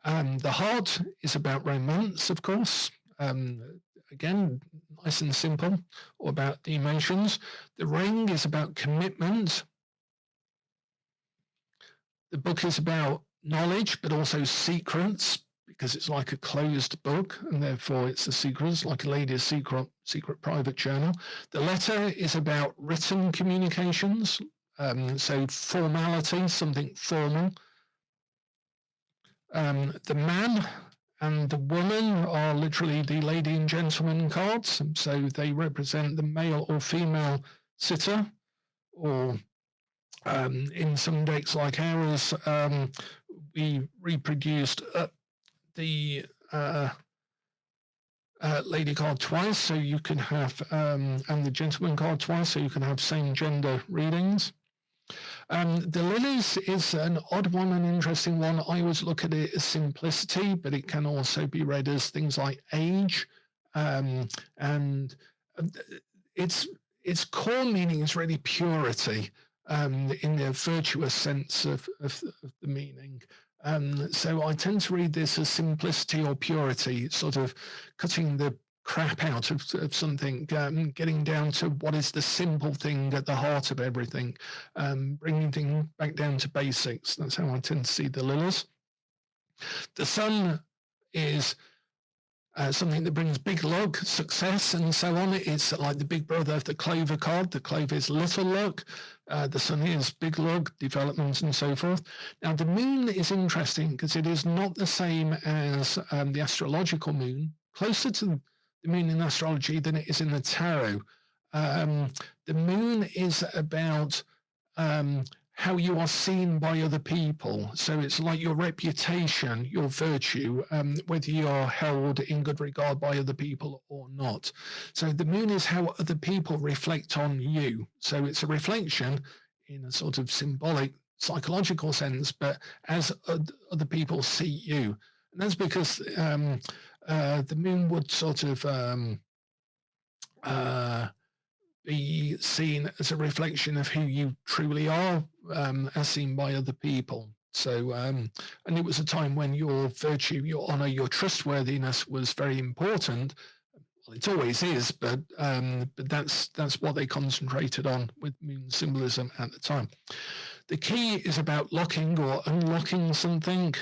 The heart is about romance, of course. Again, nice and simple, or about the emotions. The ring is about commitment. The book is about knowledge, but also secrets, because it's like a closed book, and therefore it's a secret. It's like a lady's secret private journal. The letter is about written communications. So formality, something formal. The man and the woman are literally the lady and gentleman cards. So they represent the male or female sitter, or in some decks like ours, we reproduced the lady card twice, so you can have, and the gentleman card twice, so you can have same gender readings. The lilies is an odd one, an interesting one. I always look at it as simplicity, but it can also be read as things like age, and its core meaning is really purity, in the virtuous sense of the meaning. So I tend to read this as simplicity or purity, sort of cutting the crap out of something, getting down to what is the simple thing at the heart of everything, bringing things back down to basics. That's how I tend to see the lilies. The sun is something that brings big luck, success, and so on. It's like the big brother of the clover card. The clover is little luck. The sun is big luck, development, and so forth. Now, the moon is interesting because it is not the same as the astrological moon, closer to the moon in astrology than it is in the tarot. The moon is about how you are seen by other people. So it's like your reputation, your virtue, whether you are held in good regard by other people or not. So the moon is how other people reflect on you. So it's a reflection in a sort of symbolic, psychological sense, but as other people see you. And that's because the moon would sort of be seen as a reflection of who you truly are, as seen by other people. So, and it was a time when your virtue, your honor, your trustworthiness was very important. Well, it always is, but that's what they concentrated on with moon symbolism at the time. The key is about locking or unlocking something.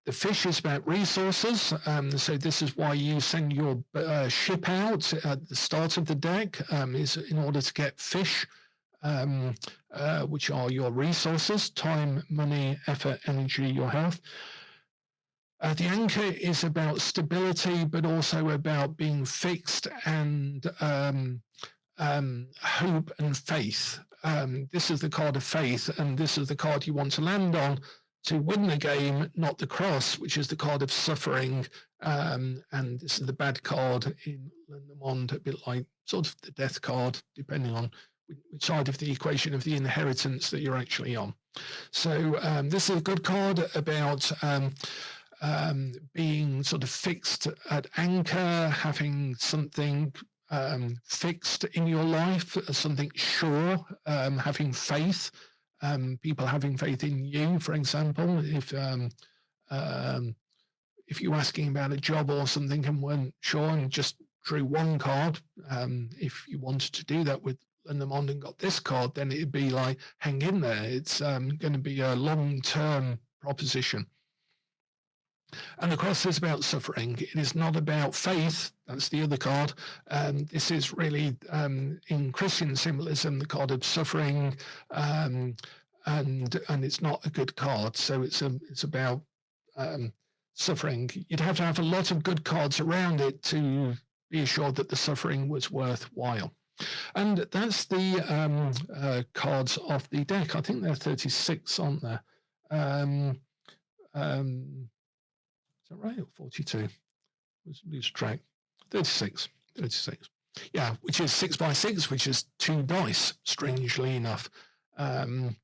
The fish is about resources, so this is why you send your ship out at the start of the deck, is in order to get fish, which are your resources, time, money, effort, energy, your health. The anchor is about stability, but also about being fixed and hope and faith. This is the card of faith, and this is the card you want to land on to win the game, not the cross, which is the card of suffering. And this is the bad card in Lenormand, a bit like sort of the death card, depending on which side of the equation of the inheritance that you're actually on. So this is a good card about being sort of fixed at anchor, having something fixed in your life, something sure, having faith. People having faith in you, for example, if you're asking about a job or something and weren't sure and just drew one card, if you wanted to do that with Lenormand and got this card, then it'd be like, hang in there. It's going to be a long-term proposition. And the cross is about suffering. It is not about faith. That's the other card. This is really, in Christian symbolism, the card of suffering, and it's not a good card. So it's about suffering. You'd have to have a lot of good cards around it to be assured that the suffering was worthwhile. And that's the cards off the deck. I think there are 36, aren't there? Right, or 42? Lose track. 36. Yeah, which is 6 by 6, which is 2 dice, strangely enough. And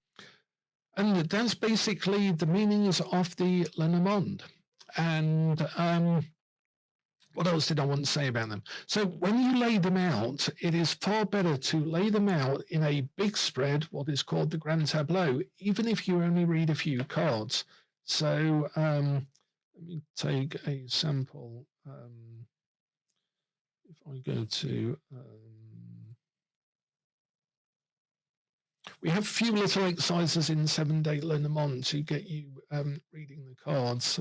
that's basically the meanings of the Lenormand. And what else did I want to say about them? So when you lay them out, it is far better to lay them out in a big spread, what is called the grand tableau, even if you only read a few cards. So let me take a sample. If I go to, we have a few little exercises in 7-day Lenormand to get you reading the cards.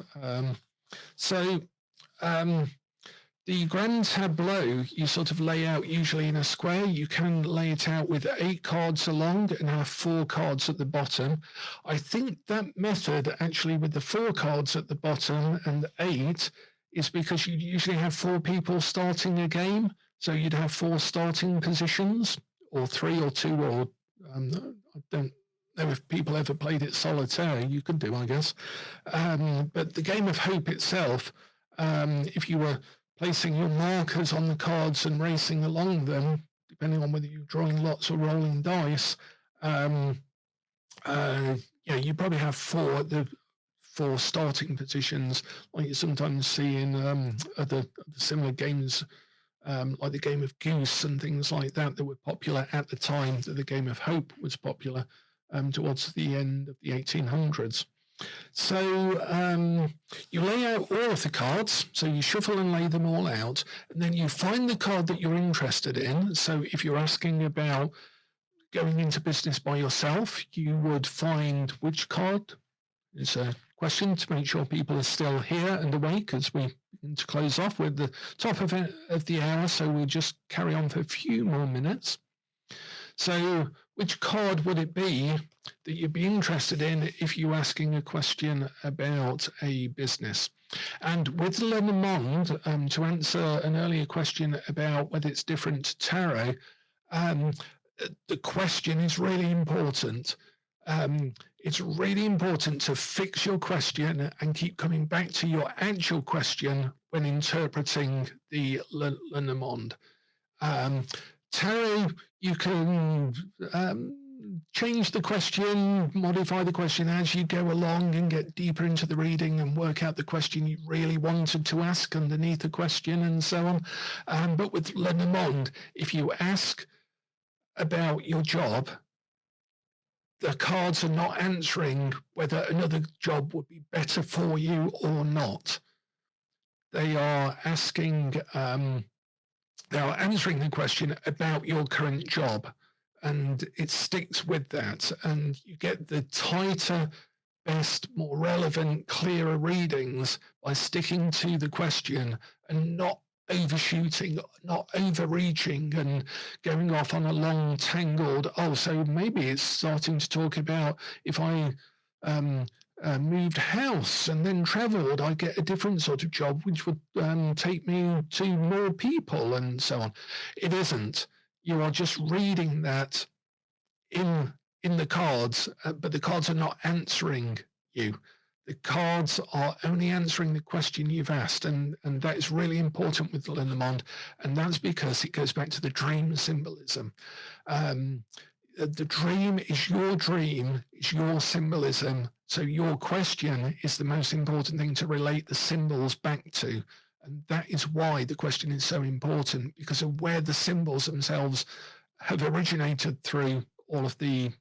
The grand tableau, you sort of lay out usually in a square. You can lay it out with 8 cards along and have 4 cards at the bottom. I think that method actually with the 4 cards at the bottom and 8 is because you usually have 4 people starting a game. So you'd have 4 starting positions, or 3 or 2, or I don't know if people ever played it solitaire. You could do, I guess. But the game of hope itself, if you were placing your markers on the cards and racing along them, depending on whether you're drawing lots or rolling dice, you probably have 4 starting positions, like you sometimes see in other similar games, like the game of Goose and things like that were popular at the time that the game of Hope was popular towards the end of the 1800s. So you lay out all of the cards, so you shuffle and lay them all out, and then you find the card that you're interested in. So if you're asking about going into business by yourself, you would find which card. It's a question to make sure people are still here and awake as we begin to close off. We're at the top of the hour, so we'll just carry on for a few more minutes. So which card would it be that you'd be interested in if you're asking a question about a business? And with Lenormand, to answer an earlier question about whether it's different to tarot, the question is really important. It's really important to fix your question and keep coming back to your actual question when interpreting the Lenormand. Tarot, you can change the question, modify the question as you go along and get deeper into the reading and work out the question you really wanted to ask underneath the question and so on. But with Lenormand, if you ask about your job, the cards are not answering whether another job would be better for you or not. They are asking, they are answering the question about your current job, and it sticks with that, and you get the tighter, best, more relevant, clearer readings by sticking to the question and not overshooting, not overreaching and going off on a long tangled, so maybe it's starting to talk about if I moved house and then traveled, I get a different sort of job, which would take me to more people and so on. It isn't. You are just reading that in the cards, but the cards are not answering you. The cards are only answering the question you've asked, and that is really important with Lenormand, and that's because it goes back to the dream symbolism. The dream, is your symbolism, so your question is the most important thing to relate the symbols back to, and that is why the question is so important, because of where the symbols themselves have originated through all of the,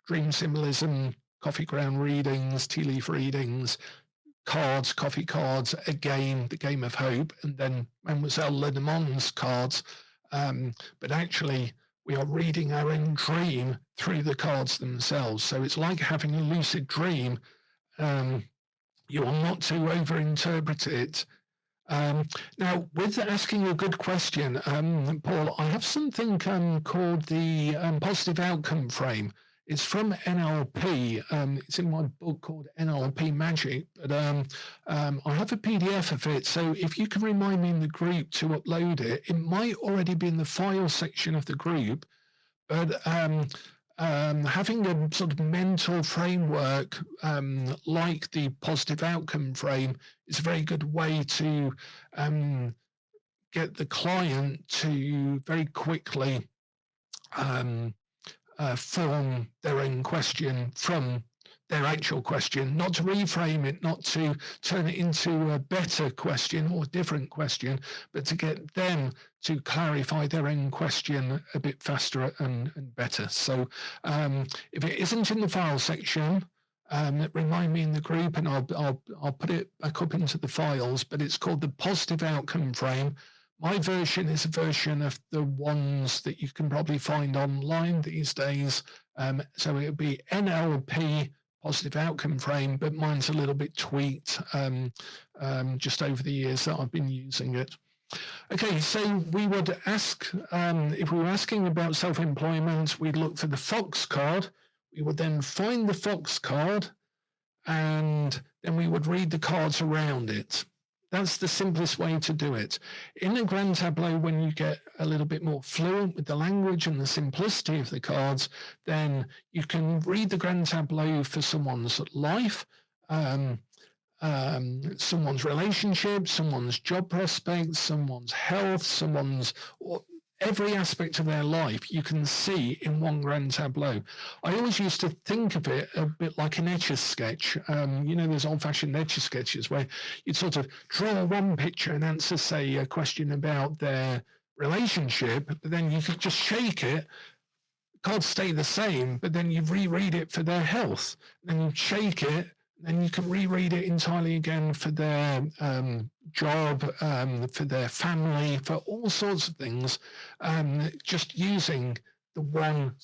dream symbolism, coffee ground readings, tea leaf readings, cards, coffee cards, again, the game of hope, and then Mademoiselle Lenormand's cards. But actually, we are reading our own dream through the cards themselves. So it's like having a lucid dream. You are not to overinterpret it. Now, with asking a good question, Paul, I have something called the positive outcome frame. It's from NLP. It's in my book called NLP Magic, but I have a PDF of it. So if you can remind me in the group to upload it, it might already be in the file section of the group, but having a sort of mental framework like the positive outcome frame is a very good way to get the client to very quickly form their own question from their actual question, not to reframe it, not to turn it into a better question or different question, but to get them to clarify their own question a bit faster and better. So if it isn't in the file section, remind me in the group and I'll put it back up into the files, but it's called the positive outcome frame. My version is a version of the ones that you can probably find online these days. So it would be NLP positive outcome frame, but mine's a little bit tweaked just over the years that I've been using it. Okay, so we would ask, if we were asking about self-employment, we'd look for the Fox card. We would then find the Fox card, and then we would read the cards around it. That's the simplest way to do it. In a grand tableau, when you get a little bit more fluent with the language and the simplicity of the cards, then you can read the grand tableau for someone's life, someone's relationship, someone's job prospects, someone's health, every aspect of their life you can see in one grand tableau. I always used to think of it a bit like an Etch-a-Sketch. Those old-fashioned Etch-a-Sketches where you'd sort of draw one picture and answer, say, a question about their relationship, but then you could just shake it, cards stay the same, but then you reread it for their health. Then you shake it, then you can reread it entirely again for their job, for their family, for all sorts of things, just using the one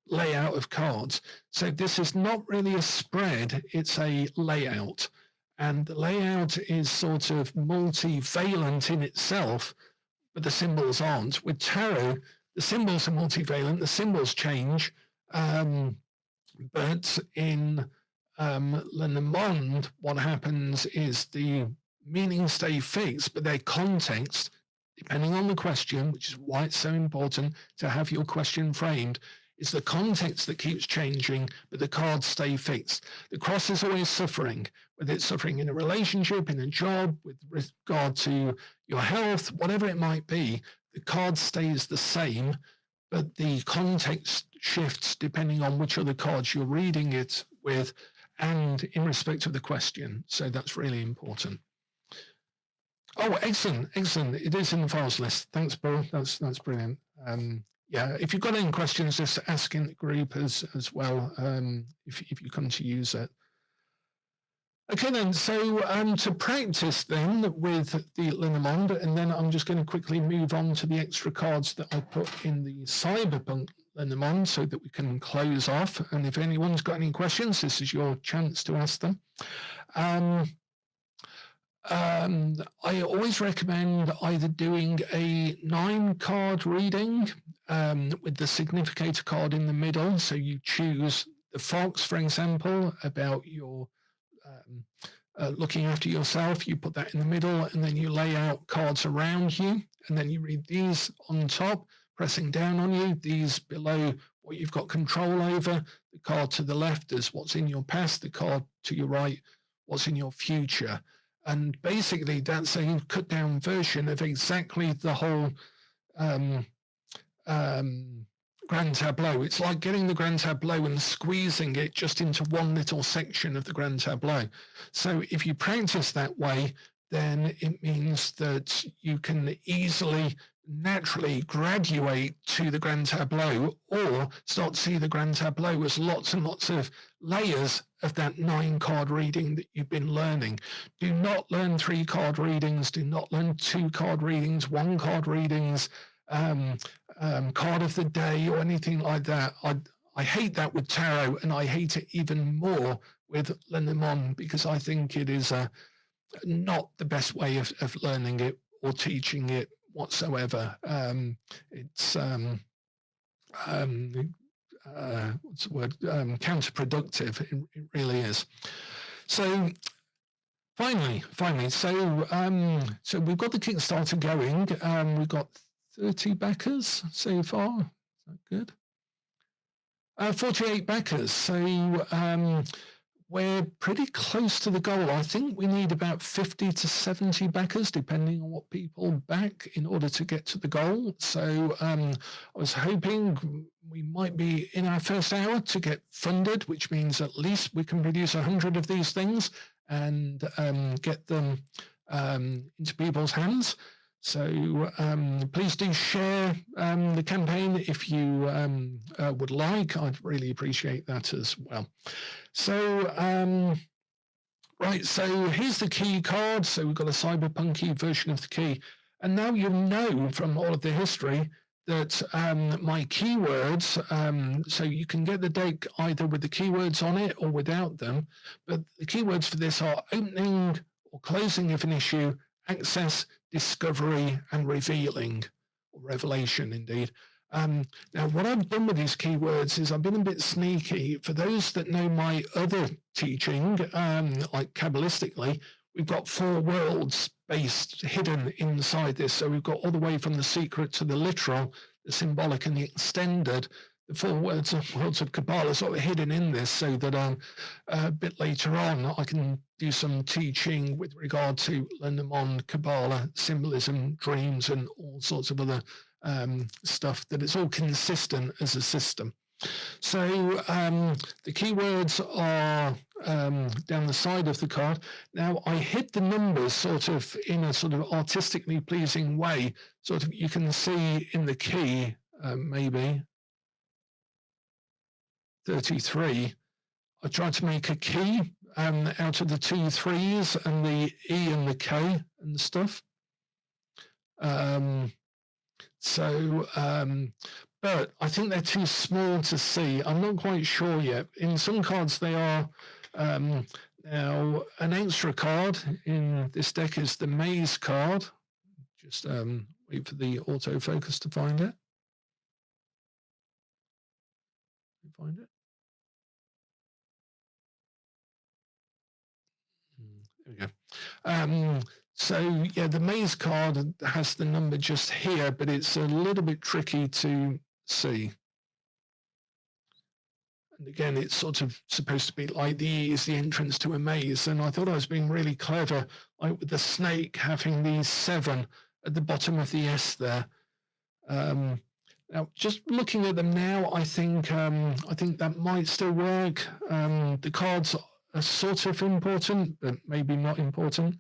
layout of cards. So this is not really a spread, it's a layout. And the layout is sort of multivalent in itself, but the symbols aren't. With tarot, the symbols are multivalent, the symbols change, but in Lenormand, what happens is the meanings stay fixed, but their context depending on the question, which is why it's so important to have your question framed, it's the context that keeps changing, but the cards stay fixed. The cross is always suffering, whether it's suffering in a relationship, in a job, with regard to your health, whatever it might be, the card stays the same, but the context shifts depending on which other cards you're reading it with and in respect of the question. So that's really important. Oh, excellent. It is in the files list. Thanks, Bill. That's brilliant. Yeah, if you've got any questions, just ask in the group as well, if you come to use it. Okay, then, so to practice then with the Lenormand, and then I'm just going to quickly move on to the extra cards that I put in the Cyberpunk Lenormand so that we can close off. And if anyone's got any questions, this is your chance to ask them. I always recommend either doing a 9-card reading with the significator card in the middle. So you choose the fox, for example, about your looking after yourself. You put that in the middle, and then you lay out cards around you, and then you read these on top, pressing down on you, these below what you've got control over. The card to the left is what's in your past, the card to your right, what's in your future. And basically, that's a cut-down version of exactly the whole grand tableau. It's like getting the grand tableau and squeezing it just into one little section of the grand tableau. So if you practice that way, then it means that you can easily, naturally graduate to the grand tableau, or start to see the grand tableau as lots and lots of layers of that 9-card reading that you've been learning. Do not learn 3-card readings. Do not learn 2-card readings, 1-card readings, card of the day or anything like that. I hate that with tarot, and I hate it even more with Lenormand, because I think it is not the best way of learning it or teaching it whatsoever. It's what's the word? Counterproductive. It really is. So finally, so we've got the Kickstarter going. We've got 30 backers so far. Is that good? 48 backers. So we're pretty close to the goal. I think we need about 50 to 70 backers, depending on what people back, in order to get to the goal. So I was hoping we might be in our first hour to get funded, which means at least we can produce 100 of these things and get them into people's hands. So please do share the campaign if you would like. I'd really appreciate that as well. So, right, so here's the key card. So we've got a cyberpunky version of the key. And now you know from all of the history that my keywords, so you can get the deck either with the keywords on it or without them. But the keywords for this are opening or closing of an issue, access, discovery, and revealing, or revelation indeed. Now, what I've done with these keywords is I've been a bit sneaky. For those that know my other teaching, like Kabbalistically, we've got 4 worlds based hidden inside this. So we've got all the way from the secret to the literal, the symbolic and the extended. The 4 worlds of Kabbalah sort of hidden in this, so that a bit later on I can do some teaching with regard to Lenormand, Kabbalah, symbolism, dreams, and all sorts of other stuff, that it's all consistent as a system. So the keywords are down the side of the card. Now I hid the numbers sort of in a sort of artistically pleasing way, sort of you can see in the key, maybe 33. I tried to make a key out of the 2 3s and the E and the K and stuff. But I think they're too small to see. I'm not quite sure yet. In some cards they are. Now, an extra card in this deck is the Maze card. Just wait for the autofocus to find it. Find it. There we go. So yeah, the maze card has the number just here, but it's a little bit tricky to see. And again, it's sort of supposed to be like the E is the entrance to a maze. And I thought I was being really clever, like with the snake having these 7 at the bottom of the S there. Now, just looking at them now, I think that might still work. The cards are sort of important, but maybe not important.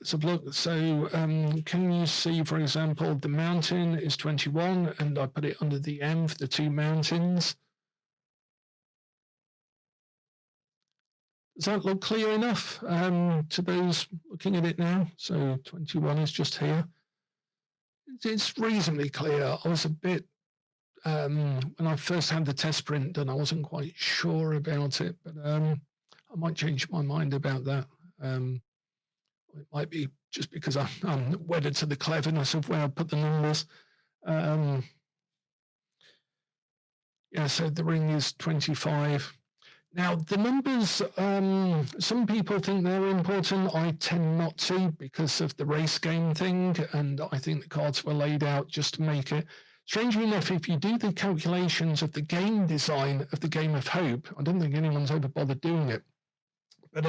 So look, can you see, for example, the mountain is 21, and I put it under the M for the 2 mountains. Does that look clear enough to those looking at it now? So 21 is just here. It's reasonably clear. I was a bit, when I first had the test print done, I wasn't quite sure about it, but I might change my mind about that. It might be just because I'm wedded to the cleverness of where I put the numbers. Yeah, so the ring is 25. Now, the numbers, some people think they're important. I tend not to because of the race game thing, and I think the cards were laid out just to make it. Strangely enough, if you do the calculations of the game design of the Game of Hope, I don't think anyone's ever bothered doing it. But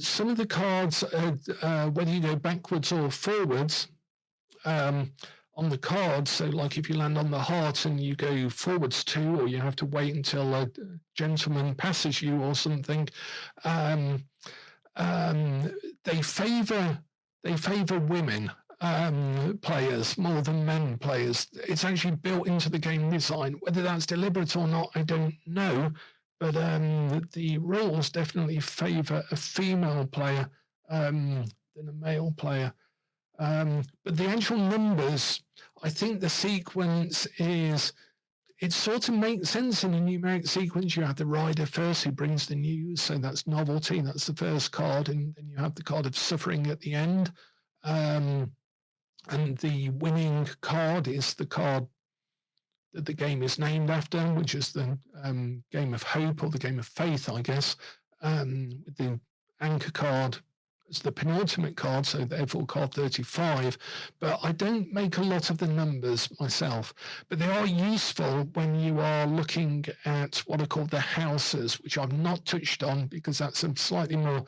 some of the cards, whether you go backwards or forwards, on the cards, so like if you land on the heart and you go forwards 2, or you have to wait until a gentleman passes you or something, they favor women players more than men players. It's actually built into the game design. Whether that's deliberate or not, I don't know. But the rules definitely favor a female player than a male player. But the actual numbers, I think the sequence is, it sort of makes sense in a numeric sequence. You have the rider first who brings the news, so that's novelty, that's the first card, and then you have the card of suffering at the end. And the winning card is the card that the game is named after, which is the Game of Hope, or the Game of Faith, I guess, with the anchor card as the penultimate card, so therefore card 35. But I don't make a lot of the numbers myself, but they are useful when you are looking at what are called the houses, which I've not touched on because that's a slightly more,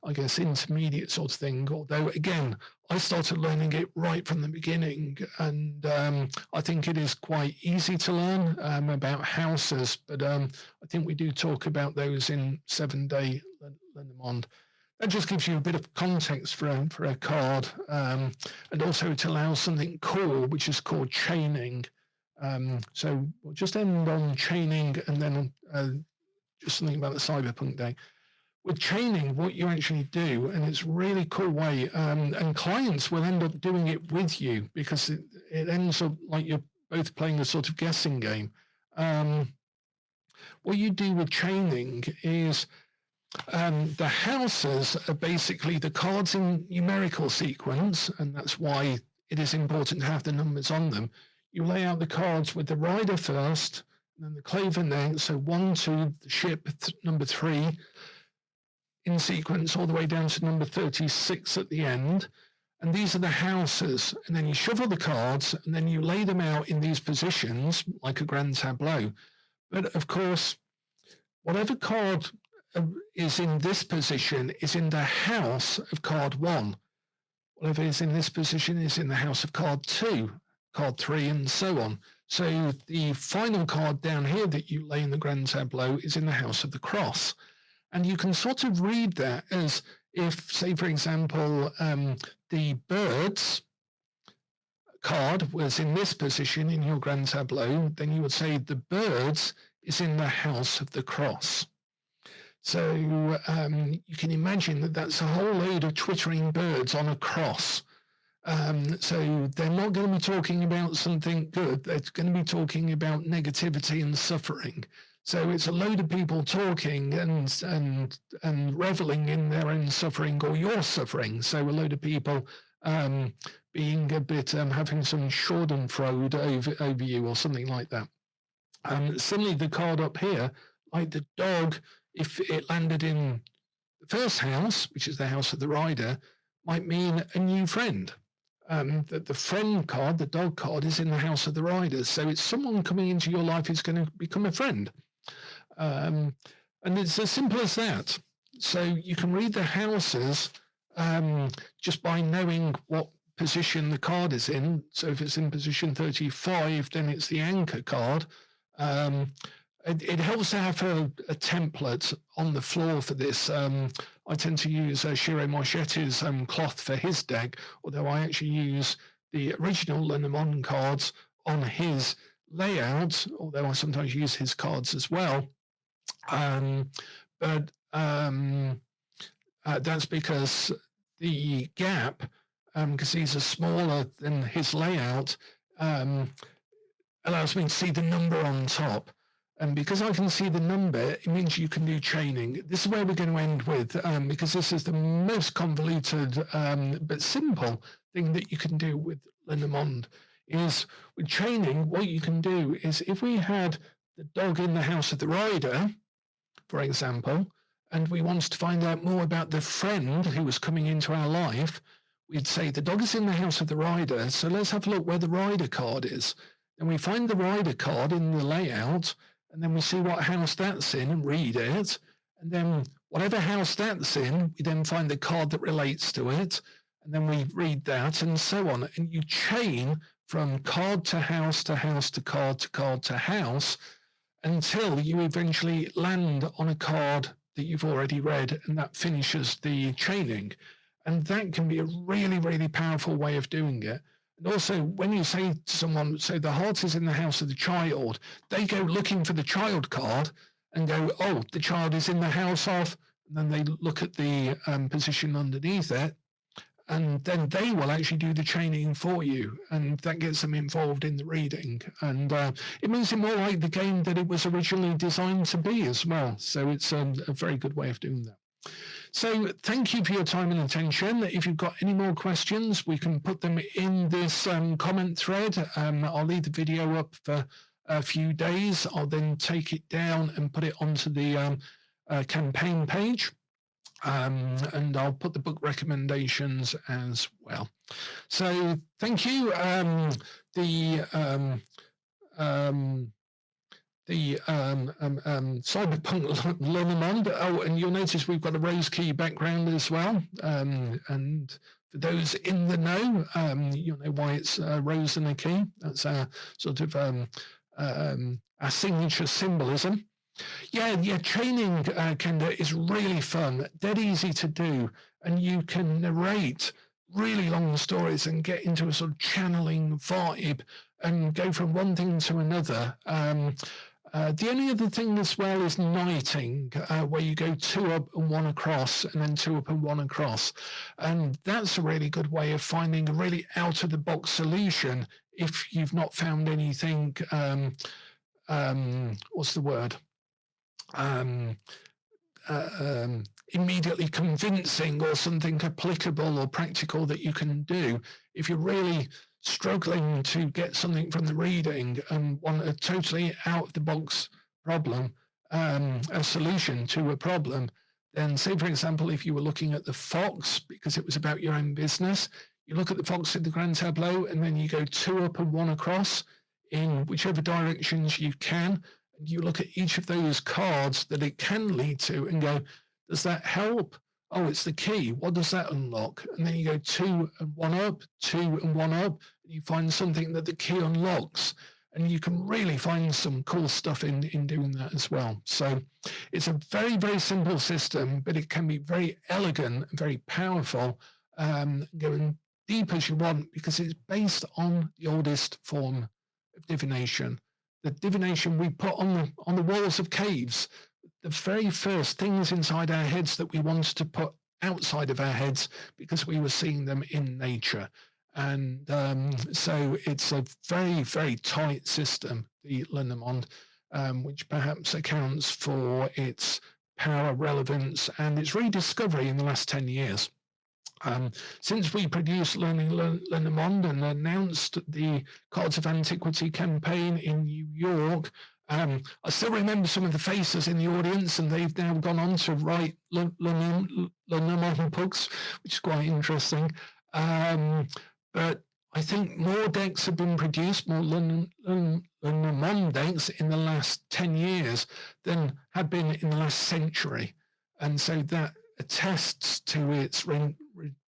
I guess, intermediate sort of thing. Although, again, I started learning it right from the beginning, and I think it is quite easy to learn about houses, but I think we do talk about those in 7-day Lenormand. That just gives you a bit of context for a card, and also it allows something cool, which is called chaining. So we'll just end on chaining, and then just something about the Cyberpunk Day. With chaining, what you actually do, and it's a really cool way, and clients will end up doing it with you because it ends up like you're both playing a sort of guessing game. What you do with chaining is the houses are basically the cards in numerical sequence, and that's why it is important to have the numbers on them. You lay out the cards with the rider first, and then the claver next, so 1, 2, the ship, number 3, in sequence all the way down to number 36 at the end. And these are the houses. And then you shuffle the cards, and then you lay them out in these positions like a grand tableau. But of course, whatever card is in this position is in the house of card 1. Whatever is in this position is in the house of card 2, card 3, and so on. So the final card down here that you lay in the grand tableau is in the house of the cross. And you can sort of read that as if, say, for example, the birds card was in this position in your grand tableau, then you would say the birds is in the house of the cross. So you can imagine that that's a whole load of twittering birds on a cross. So they're not going to be talking about something good. They're going to be talking about negativity and suffering. So it's a load of people talking and reveling in their own suffering or your suffering. So a load of people being a bit, having some schadenfreude over you or something like that. Similarly, the card up here, like the dog if it landed in the first house, which is the house of the rider, might mean a new friend. That the friend card, the dog card, is in the house of the rider. So it's someone coming into your life who's going to become a friend. And it's as simple as that. So you can read the houses just by knowing what position the card is in. So if it's in position 35, then it's the anchor card. It helps to have a template on the floor for this. I tend to use Shiro Marchetti's cloth for his deck, although I actually use the original Lenormand cards on his layout, although I sometimes use his cards as well. But that's because the gap, because these are smaller than his layout, allows me to see the number on top. And because I can see the number, it means you can do chaining. This is where we're going to end with, because this is the most convoluted but simple thing that you can do with Lenormand. Is with chaining, what you can do is if we had the dog in the house of the rider, for example, and we wanted to find out more about the friend who was coming into our life, we'd say the dog is in the house of the rider, so let's have a look where the rider card is. Then we find the rider card in the layout, and then we see what house that's in and read it. And then whatever house that's in, we then find the card that relates to it, and then we read that and so on. And you chain from card to house to house to card to card to house until you eventually land on a card that you've already read, and that finishes the chaining. And that can be a really, really powerful way of doing it. And also, when you say to someone, so the heart is in the house of the child, they go looking for the child card and go, oh, the child is in the house of, and then they look at the position underneath it, and then they will actually do the chaining for you, and that gets them involved in the reading. And it makes it more like the game that it was originally designed to be as well. So it's a very good way of doing that. So thank you for your time and attention. If you've got any more questions, we can put them in this comment thread. I'll leave the video up for a few days. I'll then take it down and put it onto the campaign page. And I'll put the book recommendations as well. So thank you. Cyberpunk Lenormand. Oh, and you'll notice we've got a rose key background as well. And for those in the know, you'll know why it's a rose and a key. That's our sort of our signature symbolism. Yeah, chaining, Kenda, is really fun, dead easy to do, and you can narrate really long stories and get into a sort of channeling vibe and go from one thing to another. The only other thing as well is knighting, where you go 2 up and 1 across, and then 2 up and 1 across. And that's a really good way of finding a really out-of-the-box solution if you've not found anything, what's the word? Immediately convincing or something applicable or practical that you can do. If you're really struggling to get something from the reading and want a totally out-of-the-box problem, a solution to a problem, then say, for example, if you were looking at the fox because it was about your own business, you look at the fox in the grand tableau and then you go 2 up and 1 across in whichever directions you can. And you look at each of those cards that it can lead to and go, does that help? Oh, it's the key. What does that unlock? And then you go 2 and 1 up, 2 and 1 up, and you find something that the key unlocks. And you can really find some cool stuff in doing that as well. So it's a very, very simple system, but it can be very elegant, very powerful, going deep as you want, because it's based on the oldest form of divination. The divination we put on the walls of caves, the very first things inside our heads that we wanted to put outside of our heads because we were seeing them in nature. And so it's a very, very tight system, the Lenormand, which perhaps accounts for its power, relevance, and its rediscovery in the last 10 years. Since we produced Learning Lenormand and announced the Cards of Antiquity campaign in New York, I still remember some of the faces in the audience, and they've now gone on to write Lenormand books, which is quite interesting. But I think more decks have been produced, more Lenormand decks in the last 10 years than have been in the last century. And so that attests to its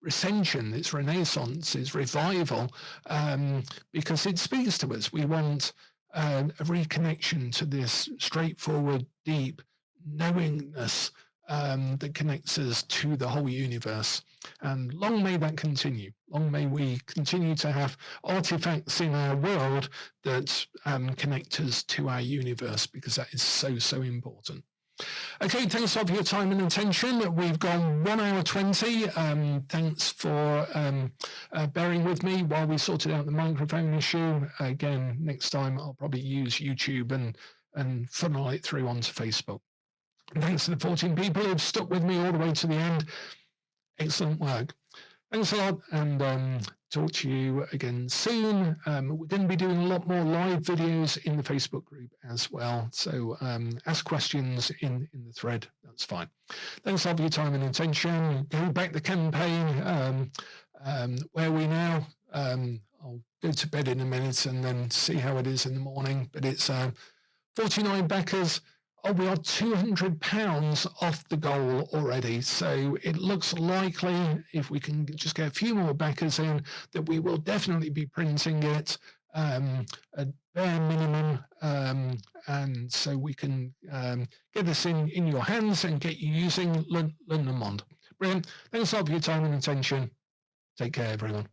recension, its renaissance, its revival, because it speaks to us. We want a reconnection to this straightforward, deep knowingness that connects us to the whole universe. And long may that continue. Long may we continue to have artifacts in our world that connect us to our universe, because that is so, so important. Okay, thanks a lot for your time and attention. We've gone 1 hour 20. Thanks for bearing with me while we sorted out the microphone issue. Again, next time I'll probably use YouTube and funnel it through onto Facebook. Thanks to the 14 people who've stuck with me all the way to the end. Excellent work. Thanks a lot, and talk to you again soon. We're going to be doing a lot more live videos in the Facebook group as well. So ask questions in the thread. That's fine. Thanks a lot for your time and attention. Go back the campaign. Where are we now? I'll go to bed in a minute and then see how it is in the morning. But it's 49 backers. Oh, we are £200 off the goal already. So it looks likely, if we can just get a few more backers in, that we will definitely be printing it at bare minimum. And so we can get this in your hands and get you using Lenormand. Brilliant. Thanks a lot for your time and attention. Take care, everyone.